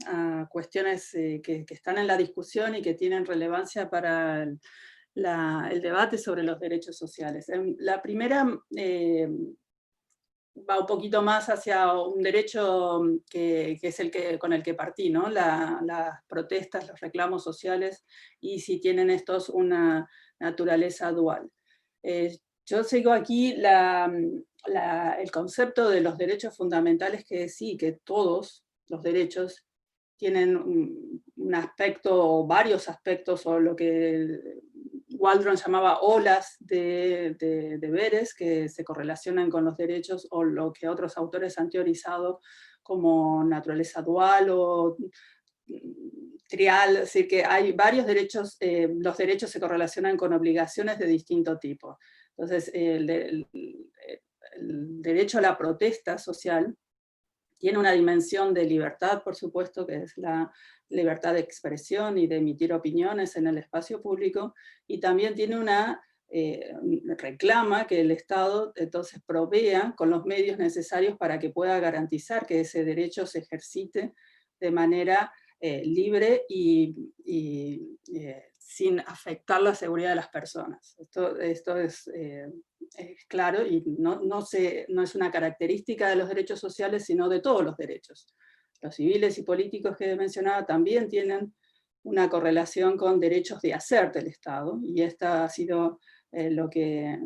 a cuestiones que están en la discusión y que tienen relevancia para el debate sobre los derechos sociales. La primera va un poquito más hacia un derecho que es con el que partí, ¿no? Las protestas, los reclamos sociales, y si tienen estos una naturaleza dual. Yo sigo aquí el concepto de los derechos fundamentales, que sí, que todos los derechos tienen un aspecto o varios aspectos, o lo que Waldron llamaba olas de deberes que se correlacionan con los derechos, o lo que otros autores han teorizado como naturaleza dual o trial, es decir, que hay varios derechos, los derechos se correlacionan con obligaciones de distinto tipo. Entonces, el derecho a la protesta social tiene una dimensión de libertad, por supuesto, que es la libertad de expresión y de emitir opiniones en el espacio público, y también tiene reclama que el Estado entonces provea con los medios necesarios para que pueda garantizar que ese derecho se ejercite de manera libre y sin afectar la seguridad de las personas. Esto es claro, y no es una característica de los derechos sociales, sino de todos los derechos. Los civiles y políticos que he mencionado también tienen una correlación con derechos de hacer del Estado, y esta ha sido lo que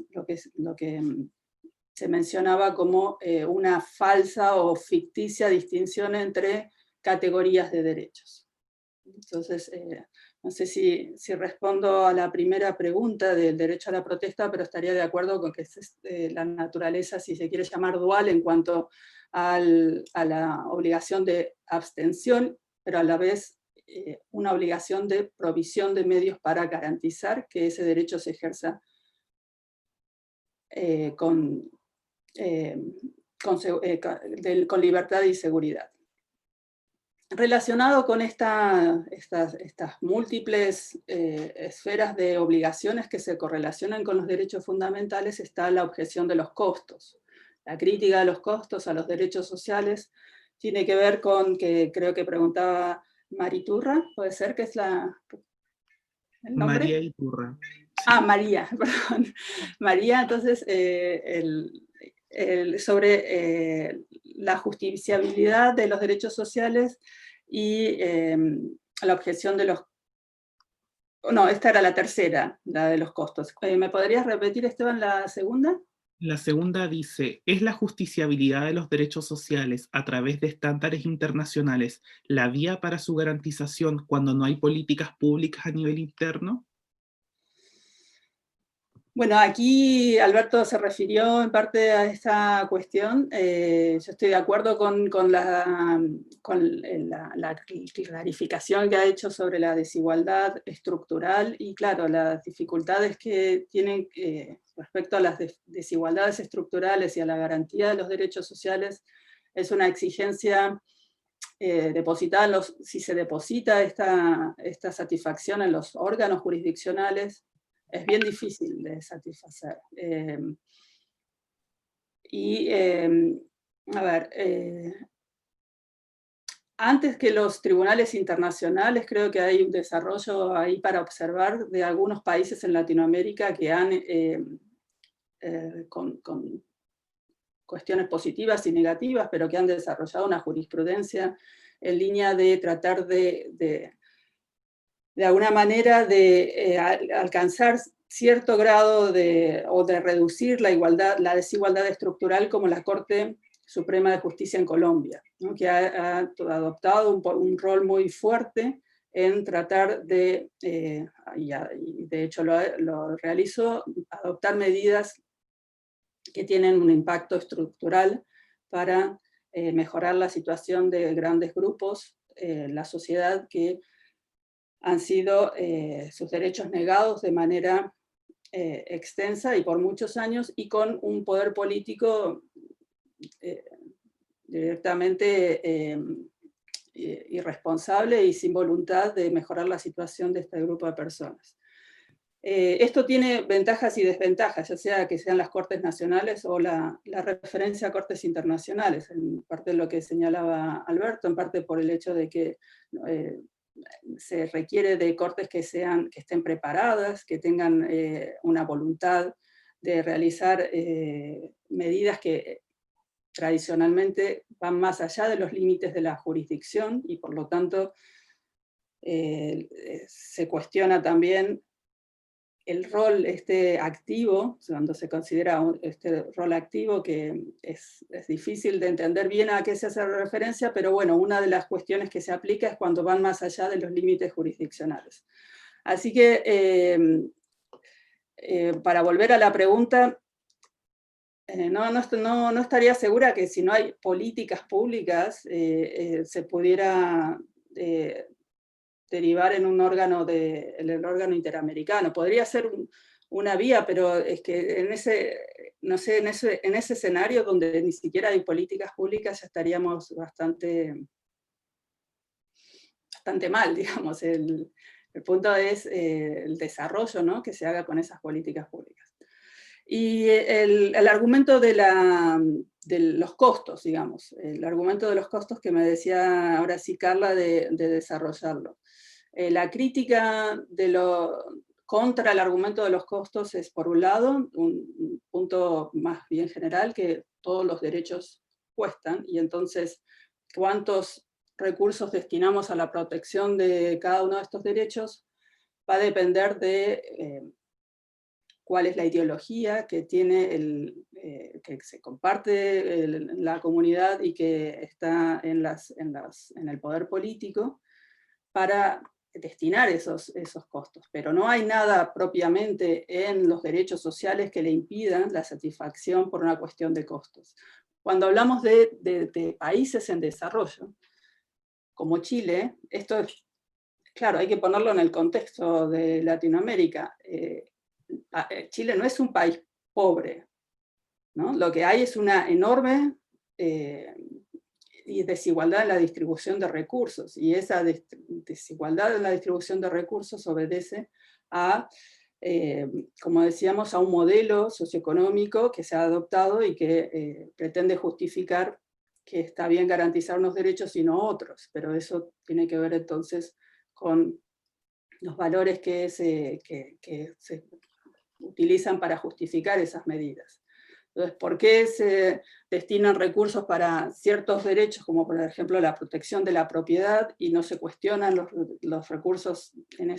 se mencionaba como una falsa o ficticia distinción entre categorías de derechos. Entonces, no sé si respondo a la primera pregunta del derecho a la protesta, pero estaría de acuerdo con que es la naturaleza, si se quiere llamar dual, en cuanto a la obligación de abstención, pero a la vez una obligación de provisión de medios para garantizar que ese derecho se ejerza con libertad y seguridad. Relacionado con estas múltiples esferas de obligaciones que se correlacionan con los derechos fundamentales está la objeción de los costos. La crítica de los costos a los derechos sociales tiene que ver con, que creo que preguntaba Mariturra, ¿puede ser que es el nombre? María Iturra. Ah, María, perdón. María, entonces, sobre la justiciabilidad de los derechos sociales y la objeción de los... No, esta era la tercera, la de los costos. ¿Me podrías repetir, Esteban, la segunda? La segunda dice, ¿es la justiciabilidad de los derechos sociales a través de estándares internacionales la vía para su garantización cuando no hay políticas públicas a nivel interno? Bueno, aquí Alberto se refirió en parte a esta cuestión. Yo estoy de acuerdo con la clarificación que ha hecho sobre la desigualdad estructural y, claro, las dificultades que tienen respecto a las desigualdades estructurales y a la garantía de los derechos sociales. Es una exigencia depositada si se deposita esta satisfacción en los órganos jurisdiccionales, es bien difícil de satisfacer. Antes que los tribunales internacionales, creo que hay un desarrollo ahí para observar de algunos países en Latinoamérica que han, con cuestiones positivas y negativas, pero que han desarrollado una jurisprudencia en línea de tratar de alguna manera de alcanzar cierto grado o de reducir la desigualdad estructural, como la Corte Suprema de Justicia en Colombia, ¿no? Que ha adoptado un rol muy fuerte en tratar de, y de hecho lo realizó, adoptar medidas que tienen un impacto estructural para mejorar la situación de grandes grupos, la sociedad, que han sido sus derechos negados de manera extensa y por muchos años, y con un poder político directamente irresponsable y sin voluntad de mejorar la situación de este grupo de personas. Esto tiene ventajas y desventajas, ya sea que sean las cortes nacionales o la referencia a cortes internacionales, en parte de lo que señalaba Alberto, en parte por el hecho de que se requiere de cortes que estén preparadas, que tengan una voluntad de realizar medidas que tradicionalmente van más allá de los límites de la jurisdicción, y por lo tanto se cuestiona también el rol activo, cuando se considera este rol activo, que es difícil de entender bien a qué se hace referencia, pero bueno, una de las cuestiones que se aplica es cuando van más allá de los límites jurisdiccionales. Así que, para volver a la pregunta, no estaría segura que si no hay políticas públicas se pudiera derivar en un órgano el órgano interamericano. Podría ser una vía, pero es que en ese escenario donde ni siquiera hay políticas públicas ya estaríamos bastante mal, digamos. El punto es el desarrollo, ¿no?, que se haga con esas políticas públicas. Y el argumento de los costos, digamos, el argumento de los costos que me decía ahora sí Carla de desarrollarlo. La crítica contra el argumento de los costos es, por un lado, un punto más bien general, que todos los derechos cuestan, y entonces cuántos recursos destinamos a la protección de cada uno de estos derechos va a depender de cuál es la ideología que tiene que se comparte la comunidad y que está en el poder político para destinar esos costos. Pero no hay nada propiamente en los derechos sociales que le impidan la satisfacción por una cuestión de costos. Cuando hablamos de países en desarrollo, como Chile, esto es, claro, hay que ponerlo en el contexto de Latinoamérica. Chile no es un país pobre, ¿no? Lo que hay es una enorme desigualdad en la distribución de recursos, y esa desigualdad en la distribución de recursos obedece a, como decíamos, a un modelo socioeconómico que se ha adoptado y que pretende justificar que está bien garantizar unos derechos y no otros, pero eso tiene que ver entonces con los valores que se utilizan para justificar esas medidas. Entonces, ¿por qué se destinan recursos para ciertos derechos, como por ejemplo la protección de la propiedad, y no se cuestionan los recursos en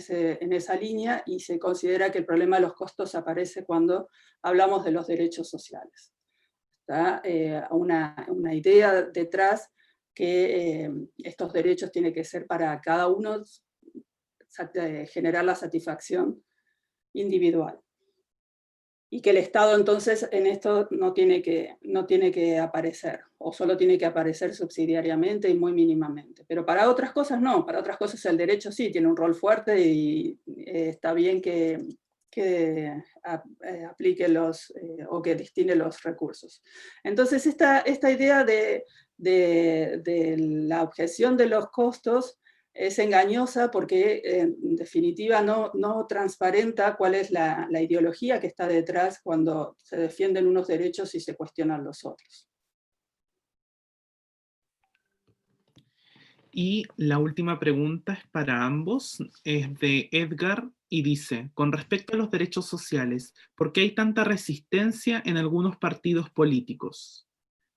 esa línea, y se considera que el problema de los costos aparece cuando hablamos de los derechos sociales? Está una idea detrás que estos derechos tienen que ser para cada uno, generar la satisfacción individual. Y que el Estado entonces en esto no tiene que aparecer, o solo tiene que aparecer subsidiariamente y muy mínimamente. Pero para otras cosas no, para otras cosas el derecho sí tiene un rol fuerte, y está bien que aplique o que destine los recursos. Entonces esta idea de la objeción de los costos es engañosa porque en definitiva no transparenta cuál es la ideología que está detrás cuando se defienden unos derechos y se cuestionan los otros. Y la última pregunta es para ambos, es de Edgar y dice: con respecto a los derechos sociales, ¿por qué hay tanta resistencia en algunos partidos políticos?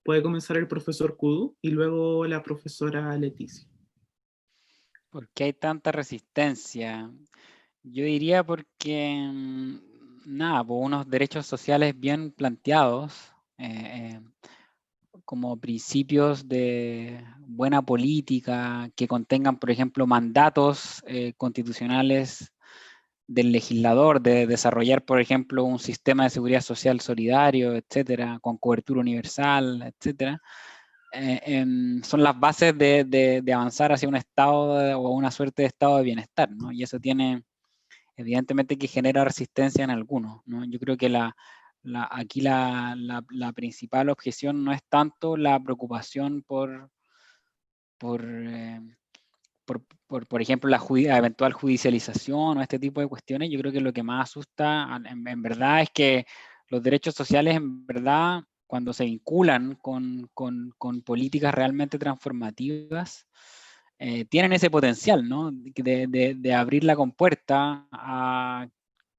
Puede comenzar el profesor Kudu y luego la profesora Leticia. ¿Por qué hay tanta resistencia? Yo diría porque, nada, por unos derechos sociales bien planteados, como principios de buena política, que contengan, por ejemplo, mandatos constitucionales del legislador de desarrollar, por ejemplo, un sistema de seguridad social solidario, etcétera, con cobertura universal, etcétera. Son las bases de avanzar hacia un estado o una suerte de estado de bienestar, ¿no? Y eso tiene, evidentemente, que genera resistencia en algunos, ¿no? Yo creo que aquí la principal objeción no es tanto la preocupación por ejemplo, la eventual judicialización o este tipo de cuestiones. Yo creo que lo que más asusta en verdad es que los derechos sociales, en verdad, cuando se vinculan con políticas realmente transformativas, tienen ese potencial, ¿no? De abrir la compuerta a,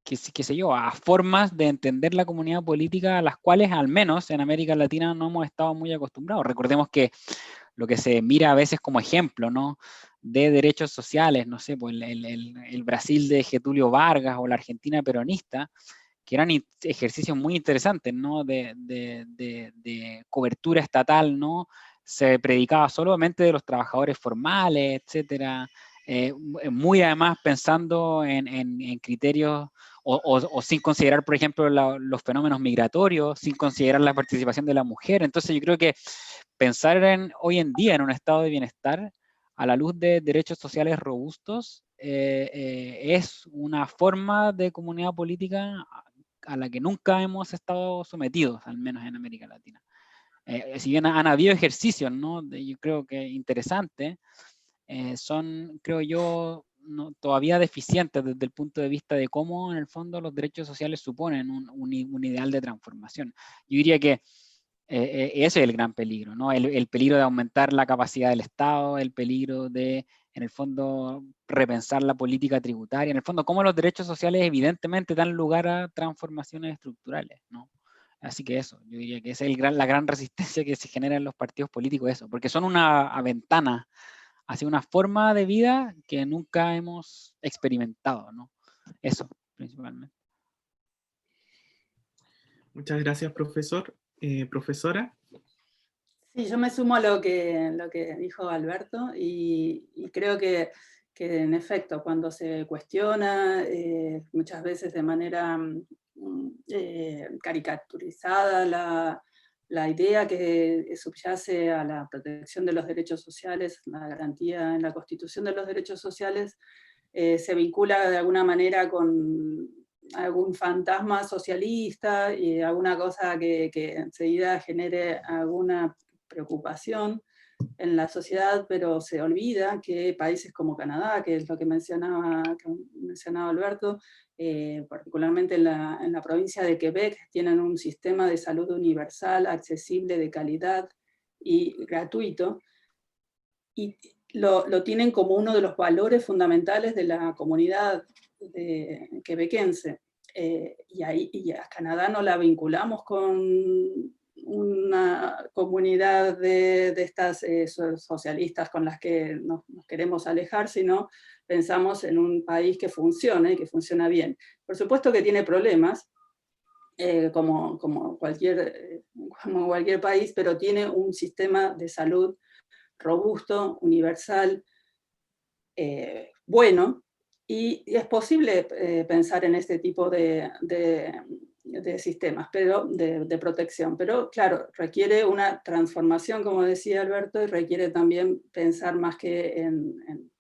qué sé yo, a formas de entender la comunidad política a las cuales, al menos en América Latina, no hemos estado muy acostumbrados. Recordemos que lo que se mira a veces como ejemplo, ¿no?, de derechos sociales, no sé, pues el Brasil de Getúlio Vargas o la Argentina peronista, que eran ejercicios muy interesantes, ¿no?, de cobertura estatal, ¿no? Se predicaba solamente de los trabajadores formales, etcétera, muy además pensando en criterios o sin considerar, por ejemplo, los fenómenos migratorios, sin considerar la participación de la mujer. Entonces yo creo que pensar hoy en día en un estado de bienestar a la luz de derechos sociales robustos es una forma de comunidad política a la que nunca hemos estado sometidos, al menos en América Latina. Si bien han habido ejercicios, ¿no?, yo creo que interesantes, son, creo yo, todavía deficientes desde el punto de vista de cómo en el fondo los derechos sociales suponen un ideal de transformación. Yo diría que ese es el gran peligro, ¿no? El peligro de aumentar la capacidad del Estado, el peligro de, en el fondo, repensar la política tributaria, en el fondo, cómo los derechos sociales evidentemente dan lugar a transformaciones estructurales, ¿no? Así que eso, yo diría que esa es la gran resistencia que se genera en los partidos políticos, eso, porque son una ventana hacia una forma de vida que nunca hemos experimentado, ¿no? Eso, principalmente. Muchas gracias, profesor. Profesora. Sí, yo me sumo a lo que dijo Alberto y creo que en efecto cuando se cuestiona muchas veces de manera caricaturizada la idea que subyace a la protección de los derechos sociales, la garantía en la Constitución de los derechos sociales, se vincula de alguna manera con algún fantasma socialista y alguna cosa que enseguida genere alguna preocupación en la sociedad, pero se olvida que países como Canadá, que es lo que mencionaba Alberto, particularmente en la provincia de Quebec, tienen un sistema de salud universal, accesible, de calidad y gratuito, y lo tienen como uno de los valores fundamentales de la comunidad quebequense. Y a Canadá no la vinculamos con una comunidad de estas socialistas con las que nos queremos alejar, sino pensamos en un país que funcione, que funciona bien. Por supuesto que tiene problemas, como cualquier país, pero tiene un sistema de salud robusto, universal, bueno, y es posible pensar en este tipo de sistemas, pero de protección. Pero claro, requiere una transformación, como decía Alberto, y requiere también pensar más que en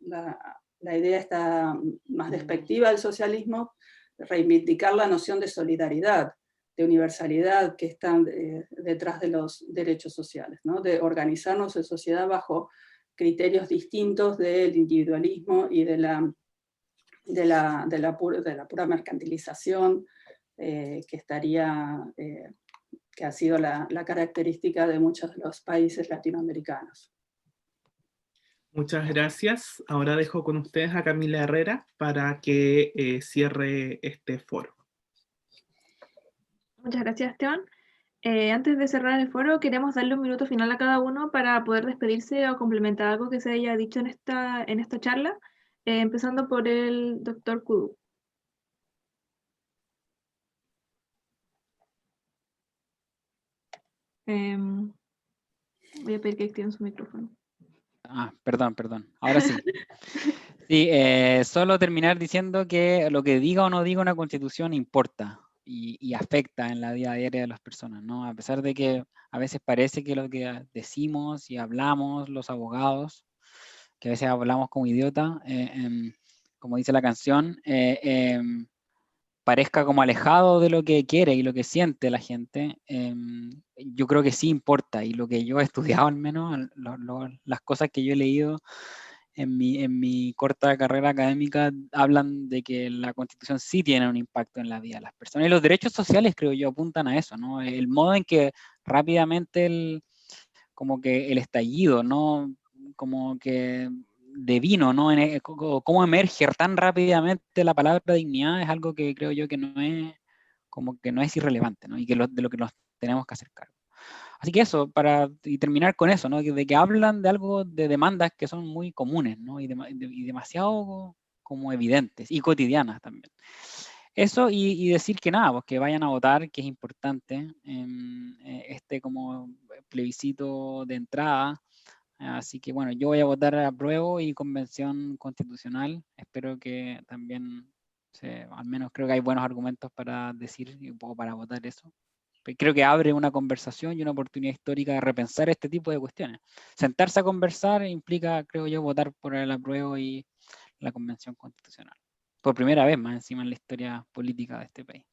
la idea está más despectiva del socialismo, reivindicar la noción de solidaridad, de universalidad que están detrás de los derechos sociales, ¿no? De organizarnos en sociedad bajo criterios distintos del individualismo y de la pura mercantilización que ha sido la característica de muchos de los países latinoamericanos. Muchas gracias. Ahora dejo con ustedes a Camila Herrera para que cierre este foro. Muchas gracias, Esteban. Antes de cerrar el foro, queremos darle un minuto final a cada uno para poder despedirse o complementar algo que se haya dicho en esta charla, empezando por el doctor Kudu. Voy a pedir que activen su micrófono. Perdón. Ahora sí. Sí, solo terminar diciendo que lo que diga o no diga una constitución importa y afecta en la vida diaria de las personas, ¿no? A pesar de que a veces parece que lo que decimos y hablamos los abogados, que a veces hablamos como idiota, como dice la canción, parezca como alejado de lo que quiere y lo que siente la gente, yo creo que sí importa, y lo que yo he estudiado al menos, las cosas que yo he leído en mi corta carrera académica hablan de que la Constitución sí tiene un impacto en la vida de las personas, y los derechos sociales, creo yo, apuntan a eso, ¿no? El modo en que rápidamente como que el estallido, ¿no? Como que devino, ¿no? Cómo emerge tan rápidamente la palabra dignidad es algo que creo yo que no es, como que no es irrelevante, ¿no? Y que de lo que nos tenemos que hacer cargo. Así que eso, y terminar con eso, ¿no? De que hablan de algo, de demandas que son muy comunes, ¿no? Y demasiado como evidentes y cotidianas también. Eso, y decir que nada, pues que vayan a votar, que es importante, este como plebiscito de entrada. Así que bueno, yo voy a votar a apruebo y convención constitucional. Espero que también, al menos creo que hay buenos argumentos para decir y un poco para votar eso. Creo que abre una conversación y una oportunidad histórica de repensar este tipo de cuestiones. Sentarse a conversar implica, creo yo, votar por el apruebo y la convención constitucional. Por primera vez más encima en la historia política de este país.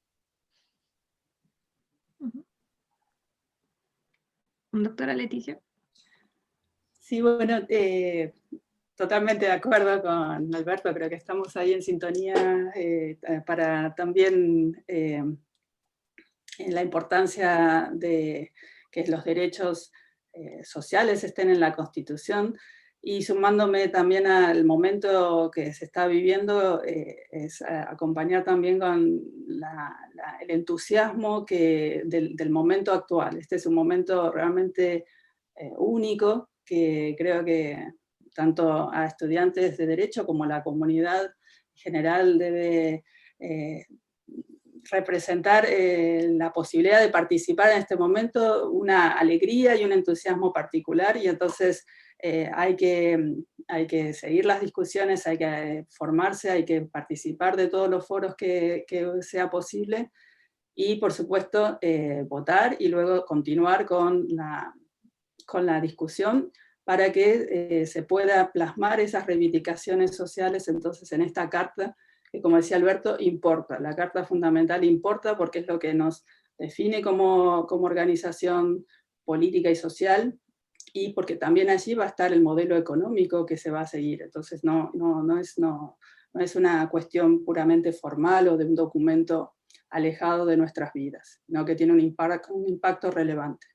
Doctora Leticia. Sí, bueno, totalmente de acuerdo con Alberto, creo que estamos ahí en sintonía para también la importancia de que los derechos sociales estén en la Constitución, y sumándome también al momento que se está viviendo, es acompañar también con el entusiasmo del momento actual. Este es un momento realmente único, que creo que tanto a estudiantes de Derecho como a la comunidad en general debe representar la posibilidad de participar en este momento una alegría y un entusiasmo particular, y entonces hay que seguir las discusiones, hay que formarse, hay que participar de todos los foros que sea posible, y por supuesto votar y luego continuar con la discusión para que se pueda plasmar esas reivindicaciones sociales entonces en esta carta, que como decía Alberto, importa. La Carta Fundamental importa porque es lo que nos define como organización política y social, y porque también allí va a estar el modelo económico que se va a seguir. Entonces no es una cuestión puramente formal o de un documento alejado de nuestras vidas, sino que tiene un impacto relevante.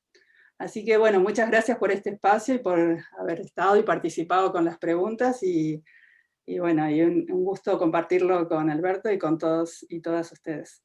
Así que bueno, muchas gracias por este espacio y por haber estado y participado con las preguntas, y bueno, y un gusto compartirlo con Alberto y con todos y todas ustedes.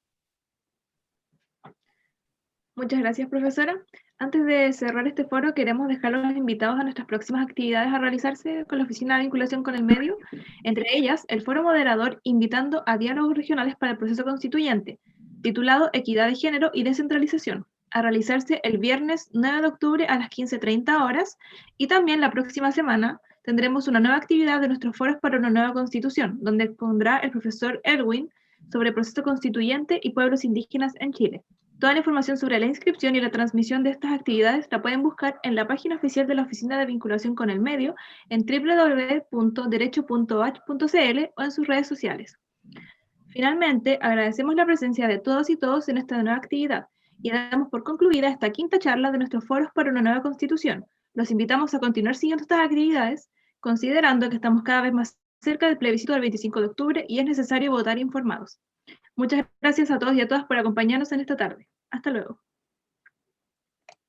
Muchas gracias, profesora. Antes de cerrar este foro, queremos dejar a los invitados a nuestras próximas actividades a realizarse con la Oficina de Vinculación con el Medio, entre ellas el foro moderador invitando a diálogos regionales para el proceso constituyente, titulado Equidad de Género y Descentralización, a realizarse el viernes 9 de octubre a las 15:30 horas, y también la próxima semana tendremos una nueva actividad de nuestros foros para una nueva constitución, donde expondrá el profesor Erwin sobre proceso constituyente y pueblos indígenas en Chile. Toda la información sobre la inscripción y la transmisión de estas actividades la pueden buscar en la página oficial de la Oficina de Vinculación con el Medio en www.derecho.h.cl o en sus redes sociales. Finalmente, agradecemos la presencia de todos y todos en esta nueva actividad y damos por concluida esta quinta charla de nuestros foros para una nueva constitución. Los invitamos a continuar siguiendo estas actividades, considerando que estamos cada vez más cerca del plebiscito del 25 de octubre y es necesario votar informados. Muchas gracias a todos y a todas por acompañarnos en esta tarde. Hasta luego.